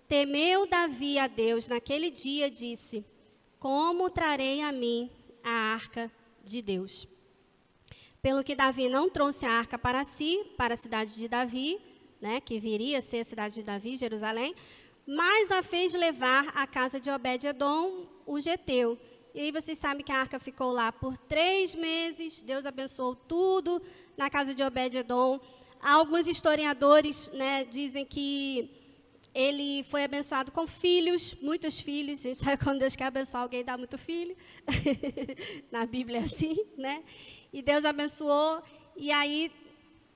Temeu Davi a Deus naquele dia e disse: como trarei a mim a arca de Deus? Pelo que Davi não trouxe a arca para si, para a cidade de Davi, né, que viria a ser a cidade de Davi, Jerusalém, mas a fez levar à casa de Obed-edom, o geteu. E aí vocês sabem que a arca ficou lá por 3 meses, Deus abençoou tudo na casa de Obed-edom. Alguns historiadores, né, dizem que ele foi abençoado com filhos, muitos filhos. A gente sabe quando Deus quer abençoar alguém, dá muito filho. Na Bíblia é assim, né? E Deus abençoou, e aí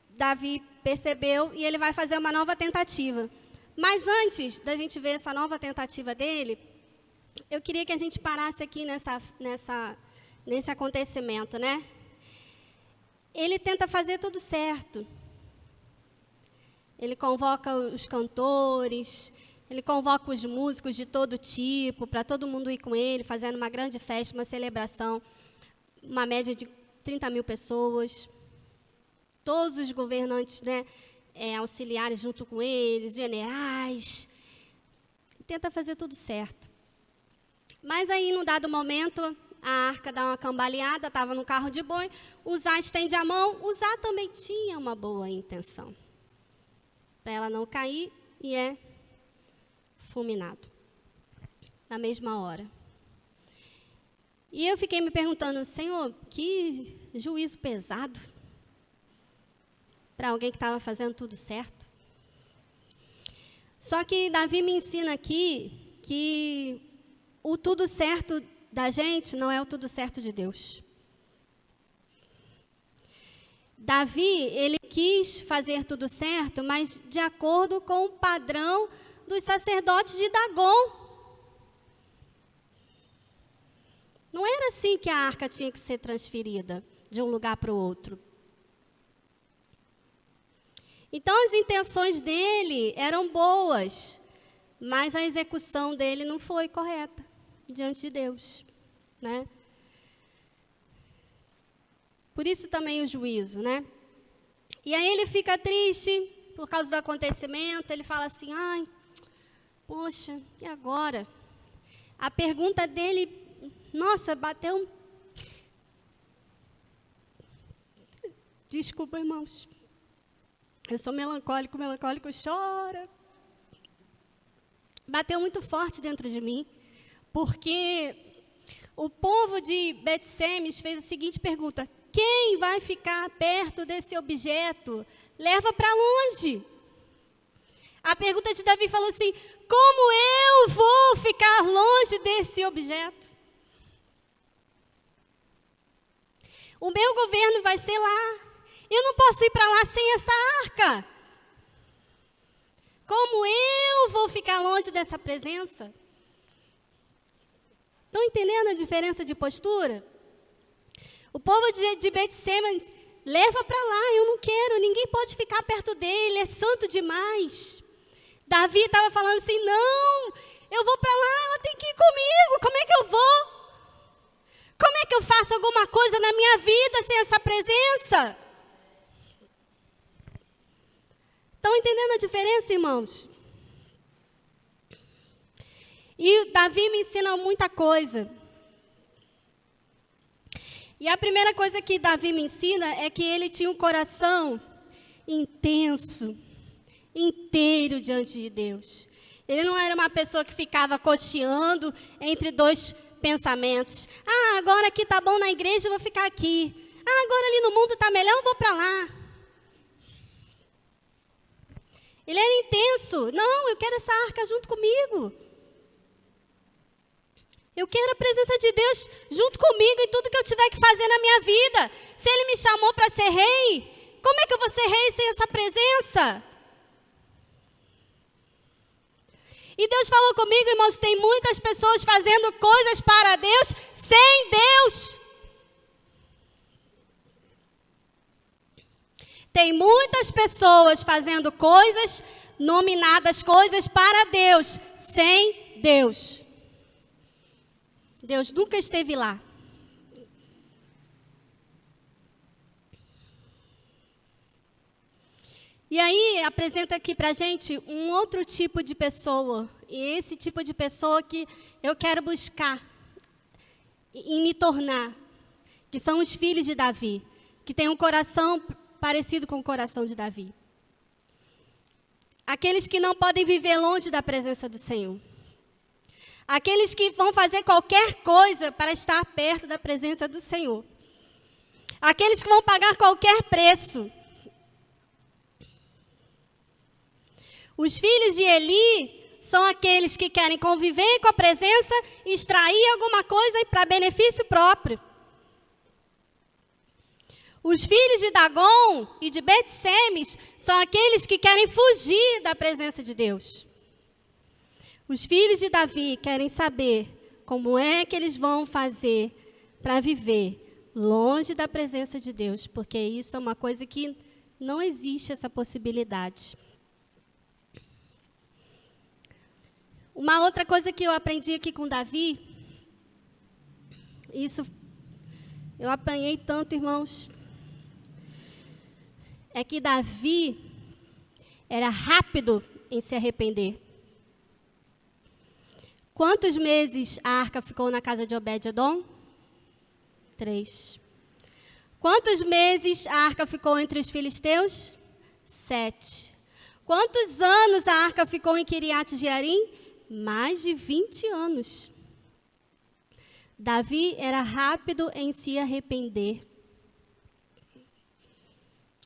Davi percebeu, e ele vai fazer uma nova tentativa. Mas antes da gente ver essa nova tentativa dele, eu queria que a gente parasse aqui nesse acontecimento, né? Ele tenta fazer tudo certo. Ele convoca os cantores, ele convoca os músicos de todo tipo, para todo mundo ir com ele, fazendo uma grande festa, uma celebração, uma média de 30 mil pessoas. Todos os governantes, né, auxiliares junto com eles, generais. Tenta fazer tudo certo. Mas aí, num dado momento, a arca dá uma cambaleada, estava no carro de boi, Uzá estende a mão. Uzá também tinha uma boa intenção, para ela não cair, e é fulminado na mesma hora. E eu fiquei me perguntando: Senhor, que juízo pesado para alguém que estava fazendo tudo certo. Só que Davi me ensina aqui que o tudo certo da gente não é o tudo certo de Deus. Davi, ele quis fazer tudo certo, mas de acordo com o padrão dos sacerdotes de Dagom. Não era assim que a arca tinha que ser transferida de um lugar para o outro. Então, as intenções dele eram boas, mas a execução dele não foi correta diante de Deus, né? Por isso também o juízo, né? E aí ele fica triste por causa do acontecimento. Ele fala assim: ai, poxa, e agora? A pergunta dele, nossa, bateu. Desculpa, irmãos. Eu sou melancólico chora. Bateu muito forte dentro de mim, porque o povo de Bet-Semes fez a seguinte pergunta: quem vai ficar perto desse objeto? Leva para longe. A pergunta de Davi falou assim: como eu vou ficar longe desse objeto? O meu governo vai ser lá. Eu não posso ir para lá sem essa arca. Como eu vou ficar longe dessa presença? Estão entendendo a diferença de postura? O povo de Bet-Semes leva para lá, eu não quero, ninguém pode ficar perto dele, é santo demais. Davi estava falando assim: não, eu vou para lá, ela tem que ir comigo, como é que eu vou? Como é que eu faço alguma coisa na minha vida sem essa presença? Estão entendendo a diferença, irmãos? E Davi me ensina muita coisa. E a primeira coisa que Davi me ensina é que ele tinha um coração intenso, inteiro diante de Deus. Ele não era uma pessoa que ficava cocheando entre dois pensamentos. Ah, agora aqui está bom na igreja, eu vou ficar aqui. Ah, agora ali no mundo está melhor, eu vou para lá. Ele era intenso. Não, eu quero essa arca junto comigo. Eu quero a presença de Deus junto comigo em tudo que eu tiver que fazer na minha vida. Se Ele me chamou para ser rei, como é que eu vou ser rei sem essa presença? E Deus falou comigo, irmãos, tem muitas pessoas fazendo coisas para Deus sem Deus. Tem muitas pessoas fazendo coisas, nominadas coisas para Deus, sem Deus. Deus nunca esteve lá. E aí, apresenta aqui pra gente um outro tipo de pessoa. E esse tipo de pessoa que eu quero buscar e me tornar. Que são os filhos de Davi. Que têm um coração parecido com o coração de Davi. Aqueles que não podem viver longe da presença do Senhor. Aqueles que vão fazer qualquer coisa para estar perto da presença do Senhor. Aqueles que vão pagar qualquer preço. Os filhos de Eli são aqueles que querem conviver com a presença e extrair alguma coisa para benefício próprio. Os filhos de Dagon e de Bet-Semes são aqueles que querem fugir da presença de Deus. Os filhos de Davi querem saber como é que eles vão fazer para viver longe da presença de Deus, porque isso é uma coisa que não existe essa possibilidade. Uma outra coisa que eu aprendi aqui com Davi, isso eu apanhei tanto, irmãos, é que Davi era rápido em se arrepender. Quantos meses a arca ficou na casa de Obed-edom? 3. Quantos meses a arca ficou entre os filisteus? 7. Quantos anos a arca ficou em Quiriate-Jearim? Mais de 20 anos. Davi era rápido em se arrepender.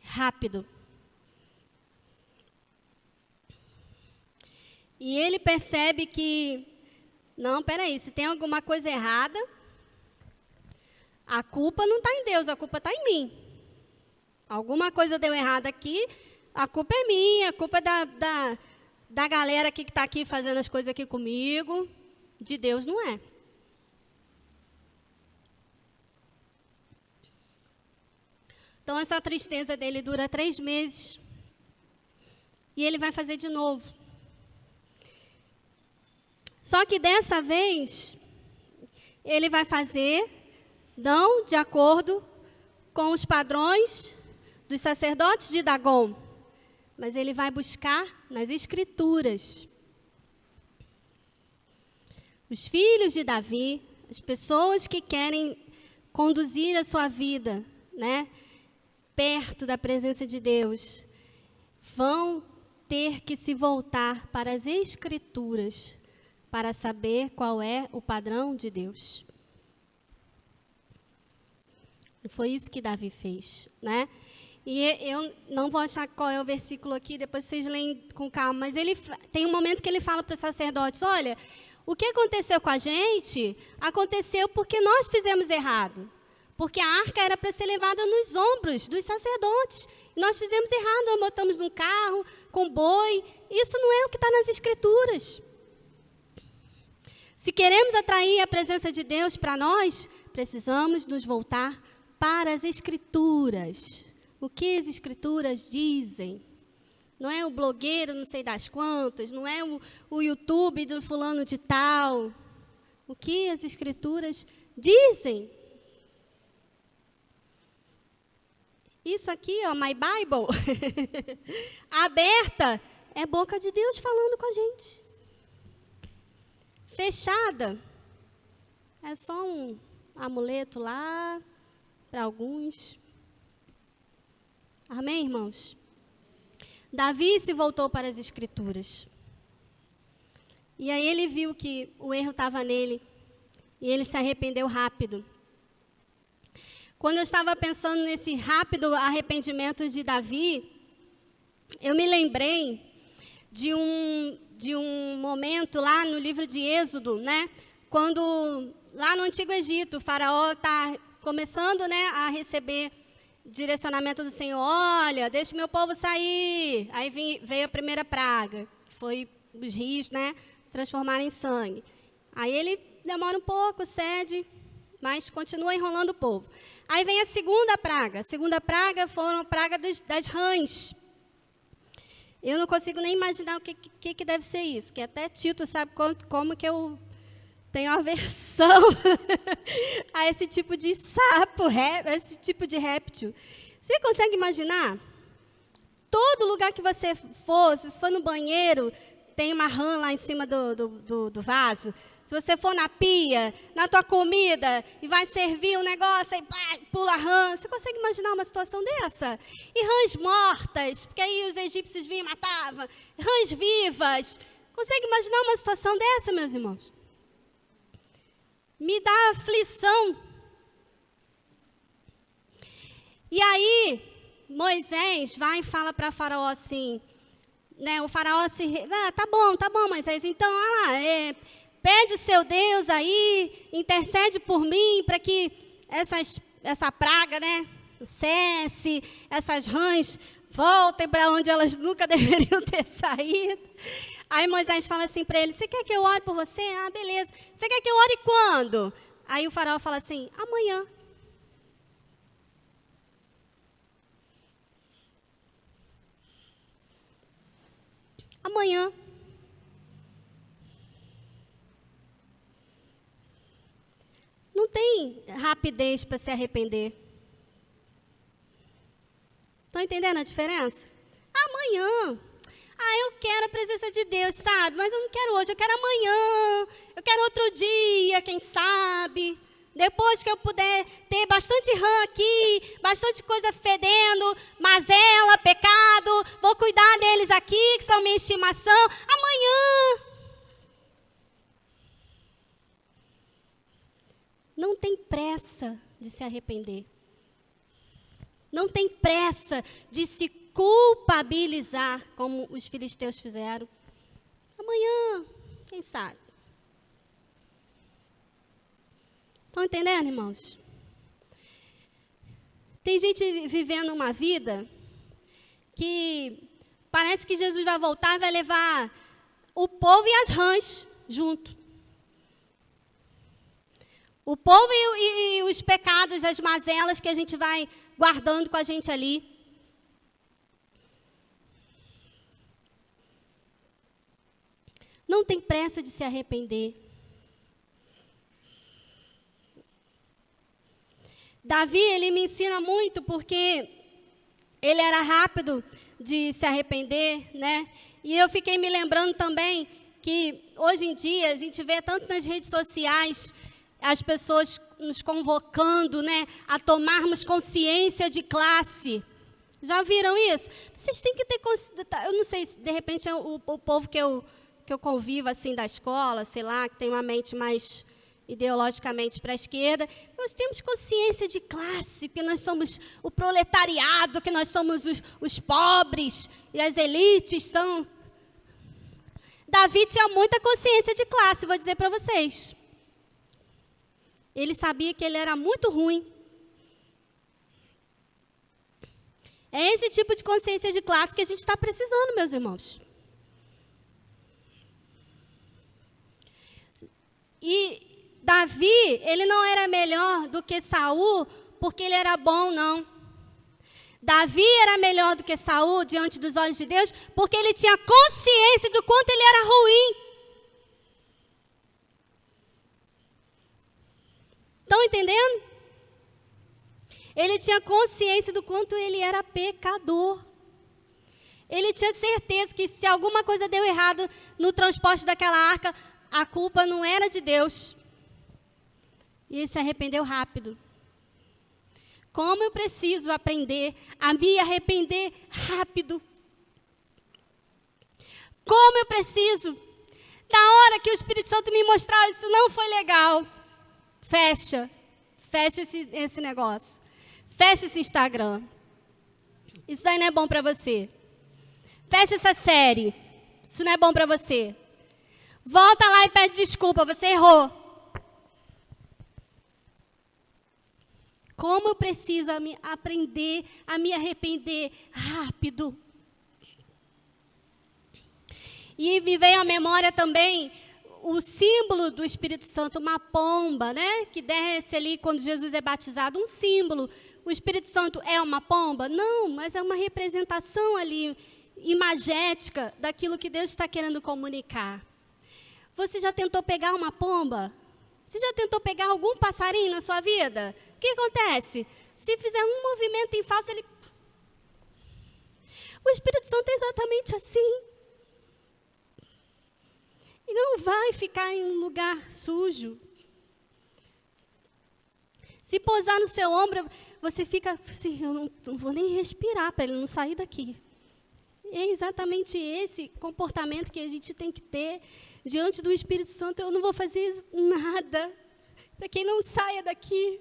Rápido. E ele percebe que, não, peraí, se tem alguma coisa errada, a culpa não está em Deus, a culpa está em mim. Alguma coisa deu errado aqui, a culpa é minha, a culpa é da galera aqui que está aqui fazendo as coisas aqui comigo. De Deus não é. Então, essa tristeza dele dura 3 meses. E ele vai fazer de novo. Só que dessa vez, ele vai fazer, não de acordo com os padrões dos sacerdotes de Dagon, mas ele vai buscar nas Escrituras. Os filhos de Davi, as pessoas que querem conduzir a sua vida, né, perto da presença de Deus, vão ter que se voltar para as Escrituras para saber qual é o padrão de Deus. E foi isso que Davi fez, né? E eu não vou achar qual é o versículo aqui, depois vocês leem com calma, mas ele tem um momento que ele fala para os sacerdotes, olha, o que aconteceu com a gente, aconteceu porque nós fizemos errado. Porque a arca era para ser levada nos ombros dos sacerdotes. E nós fizemos errado, nós botamos num carro, com boi. Isso não é o que está nas Escrituras. Se queremos atrair a presença de Deus para nós, precisamos nos voltar para as Escrituras. O que as Escrituras dizem? Não é o blogueiro não sei das quantas, não é o YouTube do fulano de tal. O que as Escrituras dizem? Isso aqui, ó, My Bible, aberta, é boca de Deus falando com a gente. Fechada, é só um amuleto lá, para alguns. Amém, irmãos? Davi se voltou para as Escrituras. E aí ele viu que o erro estava nele, e ele se arrependeu rápido. Quando eu estava pensando nesse rápido arrependimento de Davi, eu me lembrei de um momento lá no livro de Êxodo, né? Quando lá no Antigo Egito, o faraó está começando, né, a receber direcionamento do Senhor, olha, deixa o meu povo sair. Aí veio a primeira praga, que foi os rios, né, se transformarem em sangue. Aí ele demora um pouco, cede, mas continua enrolando o povo. Aí vem a segunda praga. A segunda praga foram a praga das rãs. Eu não consigo nem imaginar o que deve ser isso, que até Tito sabe como que eu tenho aversão a esse tipo de sapo, esse tipo de réptil. Você consegue imaginar? Todo lugar que você for, se você for no banheiro, tem uma rã lá em cima do vaso. Se você for na pia, na tua comida, e vai servir um negócio, aí pula a rã. Você consegue imaginar uma situação dessa? E rãs mortas, porque aí os egípcios vinham e matavam. Rãs vivas. Consegue imaginar uma situação dessa, meus irmãos? Me dá aflição. E aí, Moisés vai e fala para Faraó assim, né, o Faraó tá bom, Moisés, então, pede o seu Deus aí, intercede por mim, para que essa praga, né, cesse, essas rãs voltem para onde elas nunca deveriam ter saído. Aí Moisés fala assim para ele, você quer que eu ore por você? Ah, beleza. Você quer que eu ore quando? Aí o Faraó fala assim, amanhã. Amanhã. Não tem rapidez para se arrepender. Estão entendendo a diferença? Amanhã. Eu quero a presença de Deus, sabe? Mas eu não quero hoje, eu quero amanhã. Eu quero outro dia, quem sabe? Depois que eu puder ter bastante rã aqui, bastante coisa fedendo, mazela, pecado, vou cuidar deles aqui, que são minha estimação. Amanhã. Não tem pressa de se arrepender. Não tem pressa de se culpabilizar, como os filisteus fizeram. Amanhã, quem sabe? Estão entendendo, irmãos? Tem gente vivendo uma vida que parece que Jesus vai voltar e vai levar o povo e as rãs junto. O povo e os pecados, as mazelas que a gente vai guardando com a gente ali. Não tem pressa de se arrepender. Davi, ele me ensina muito porque ele era rápido de se arrepender, né? E eu fiquei me lembrando também que hoje em dia a gente vê tanto nas redes sociais as pessoas nos convocando, né, a tomarmos consciência de classe. Já viram isso? Vocês têm que ter consciência. Eu não sei, de repente é o povo que eu convivo assim da escola, sei lá, que tem uma mente mais ideologicamente para a esquerda, nós temos consciência de classe, que nós somos o proletariado, que nós somos os pobres e as elites são... Davi tinha muita consciência de classe, vou dizer para vocês. Ele sabia que ele era muito ruim. É esse tipo de consciência de classe que a gente está precisando, meus irmãos. E Davi, ele não era melhor do que Saul porque ele era bom, não. Davi era melhor do que Saul diante dos olhos de Deus porque ele tinha consciência do quanto ele era ruim. Estão entendendo? Ele tinha consciência do quanto ele era pecador. Ele tinha certeza que se alguma coisa deu errado no transporte daquela arca, a culpa não era de Deus. E ele se arrependeu rápido. Como eu preciso aprender a me arrepender rápido. Como eu preciso. Na hora que o Espírito Santo me mostrar, isso não foi legal. Fecha esse negócio. Fecha esse Instagram. Isso aí não é bom para você. Fecha essa série. Isso não é bom para você. Volta lá e pede desculpa, você errou. Como eu preciso aprender a me arrepender rápido. E me veio à memória também o símbolo do Espírito Santo, uma pomba, né? Que desce ali quando Jesus é batizado, um símbolo. O Espírito Santo é uma pomba? Não, mas é uma representação ali, imagética, daquilo que Deus está querendo comunicar. Você já tentou pegar uma pomba? Você já tentou pegar algum passarinho na sua vida? O que acontece? Se fizer um movimento em falso, ele... O Espírito Santo é exatamente assim. E não vai ficar em um lugar sujo. Se pousar no seu ombro, você fica assim, eu não vou nem respirar para ele não sair daqui. É exatamente esse comportamento que a gente tem que ter diante do Espírito Santo. Eu não vou fazer nada para que ele não saia daqui.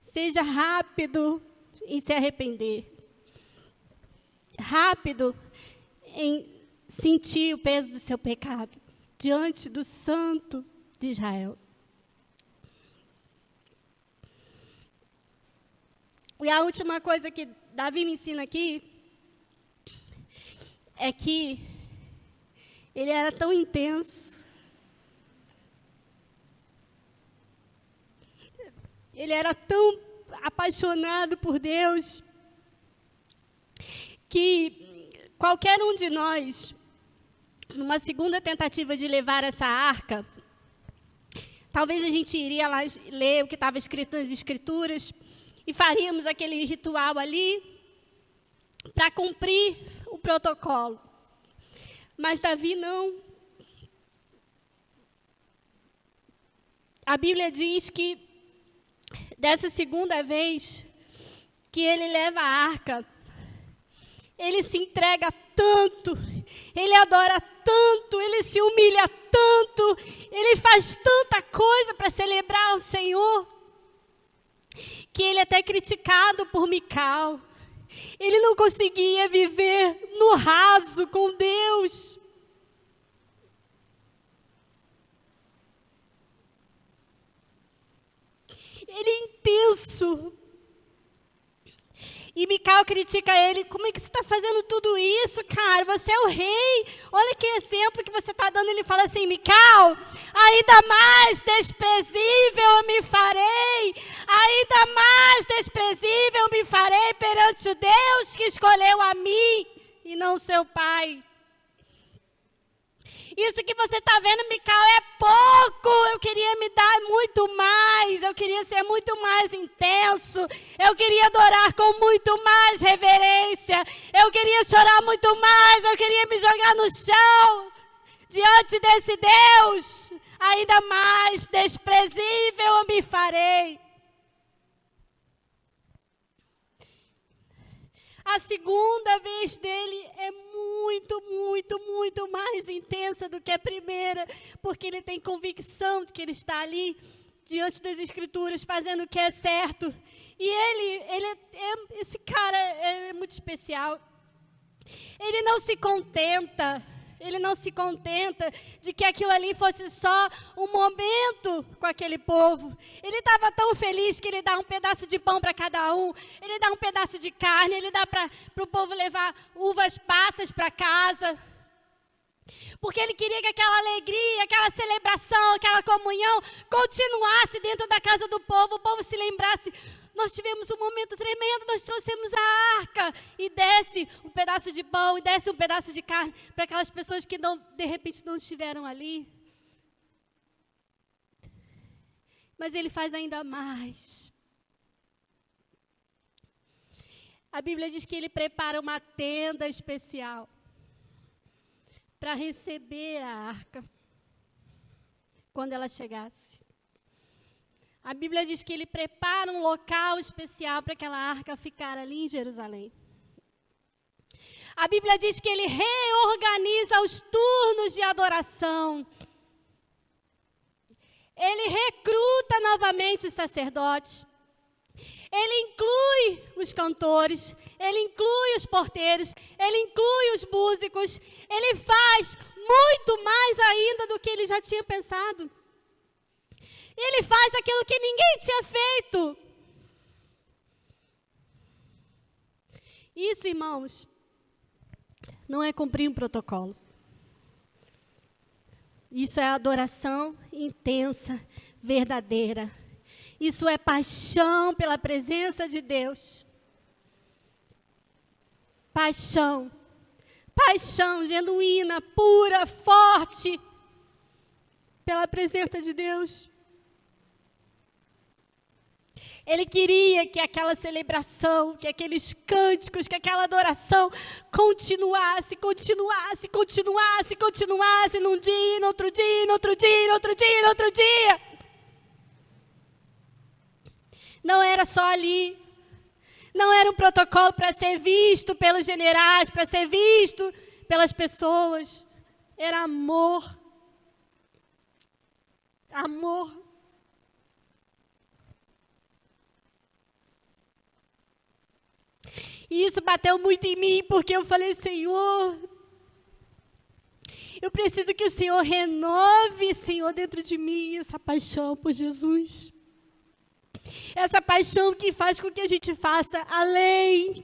Seja rápido em se arrepender. Rápido em sentir o peso do seu pecado diante do Santo de Israel. E a última coisa que Davi me ensina aqui é que ele era tão intenso, ele era tão apaixonado por Deus, que qualquer um de nós, numa segunda tentativa de levar essa arca, talvez a gente iria lá ler o que estava escrito nas Escrituras e faríamos aquele ritual ali para cumprir o protocolo. Mas Davi não. A Bíblia diz que dessa segunda vez que ele leva a arca, ele se entrega tanto, ele adora tanto, ele se humilha tanto, ele faz tanta coisa para celebrar o Senhor, que ele é até criticado por Mical. Ele não conseguia viver no raso com Deus. Ele é intenso. E Mical critica ele. Como é que você está fazendo tudo isso, cara? Você é o rei. Olha que exemplo que você está dando. Ele fala assim, Mical, ainda mais desprezível eu me farei. Ainda mais desprezível eu me farei perante o Deus que escolheu a mim e não seu pai. Isso que você está vendo, Mical, é pouco. Eu queria me dar muito mais. Eu queria ser muito mais intenso. Eu queria adorar com muito mais reverência. Eu queria chorar muito mais. Eu queria me jogar no chão diante desse Deus. Ainda mais desprezível eu me farei. A segunda vez dele é muito, muito, muito mais intensa do que a primeira, porque ele tem convicção de que ele está ali, diante das Escrituras, fazendo o que é certo. E esse cara é muito especial. Ele não se contenta de que aquilo ali fosse só um momento com aquele povo. Ele estava tão feliz que ele dá um pedaço de pão para cada um, ele dá um pedaço de carne, ele dá para o povo levar uvas passas para casa. Porque ele queria que aquela alegria, aquela celebração, aquela comunhão continuasse dentro da casa do povo, o povo se lembrasse, nós tivemos um momento tremendo, nós trouxemos a arca, e desce um pedaço de pão, e desce um pedaço de carne, para aquelas pessoas que de repente não estiveram ali. Mas ele faz ainda mais. A Bíblia diz que ele prepara uma tenda especial para receber a arca quando ela chegasse. A Bíblia diz que ele prepara um local especial para aquela arca ficar ali em Jerusalém. A Bíblia diz que ele reorganiza os turnos de adoração. Ele recruta novamente os sacerdotes. Ele inclui os cantores, ele inclui os porteiros, ele inclui os músicos, ele faz muito mais ainda do que ele já tinha pensado. Ele faz aquilo que ninguém tinha feito. Isso, irmãos, não é cumprir um protocolo. Isso é adoração intensa, verdadeira. Isso é paixão pela presença de Deus. Paixão. Paixão genuína, pura, forte, pela presença de Deus. Ele queria que aquela celebração, que aqueles cânticos, que aquela adoração continuasse num dia, no outro dia, no outro dia, no outro dia, no outro dia. Não era só ali. Não era um protocolo para ser visto pelos generais, para ser visto pelas pessoas. Era amor. Amor. E isso bateu muito em mim, porque eu falei, Senhor, eu preciso que o Senhor renove, Senhor, dentro de mim essa paixão por Jesus. Essa paixão que faz com que a gente faça além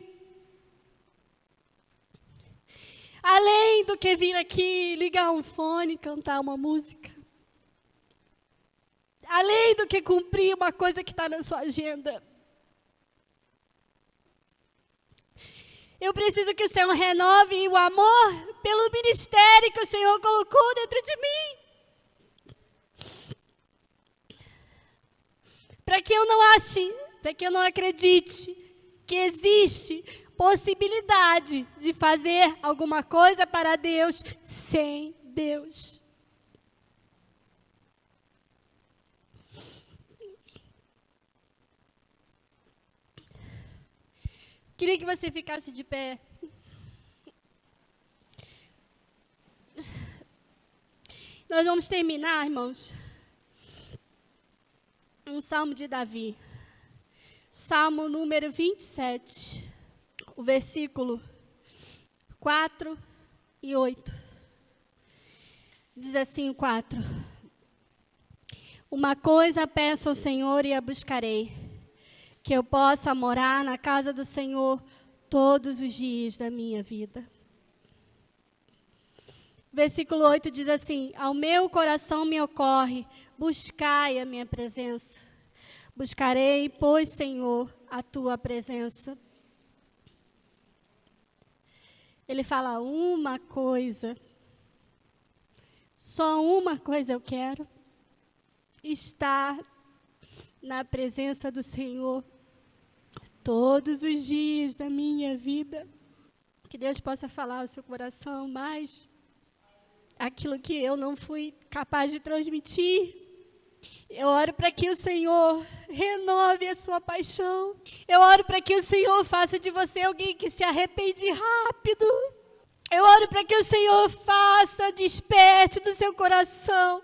do que vir aqui, ligar um fone, cantar uma música. Além do que cumprir uma coisa que está na sua agenda. Eu preciso que o Senhor renove o amor pelo ministério que o Senhor colocou dentro de mim. Para que eu não ache, para que eu não acredite que existe possibilidade de fazer alguma coisa para Deus sem Deus. Queria que você ficasse de pé. Nós vamos terminar, irmãos, um salmo de Davi. Salmo número 27, o versículo 4 e 8. Diz assim o 4. Uma coisa peço ao Senhor e a buscarei, que eu possa morar na casa do Senhor todos os dias da minha vida. Versículo 8 diz assim: ao meu coração me ocorre, buscai a minha presença. Buscarei, pois, Senhor, a tua presença. Ele fala uma coisa, só uma coisa eu quero, estar na presença do Senhor todos os dias da minha vida. Que Deus possa falar ao seu coração mais aquilo que eu não fui capaz de transmitir. Eu oro para que o Senhor renove a sua paixão. Eu oro para que o Senhor faça de você alguém que se arrepende rápido. Eu oro para que o Senhor desperte do seu coração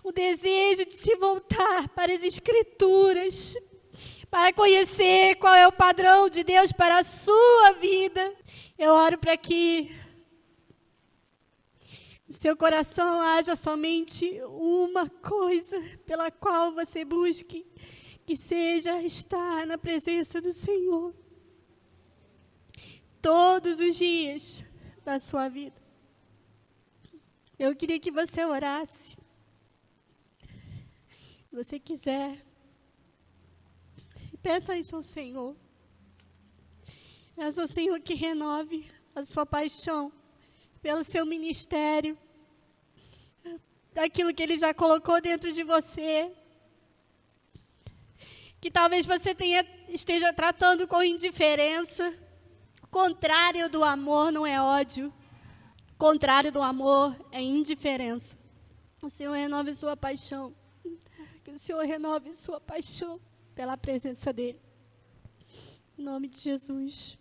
o desejo de se voltar para as Escrituras, para conhecer qual é o padrão de Deus para a sua vida. Eu oro para que no seu coração haja somente uma coisa pela qual você busque, que seja estar na presença do Senhor todos os dias da sua vida. Eu queria que você orasse. Se você quiser, peça isso ao Senhor. Peça ao Senhor que renove a sua paixão pelo seu ministério, daquilo que Ele já colocou dentro de você, que talvez você esteja tratando com indiferença. O contrário do amor não é ódio, o contrário do amor é indiferença. O Senhor renove sua paixão, que o Senhor renove sua paixão pela presença dEle, em nome de Jesus.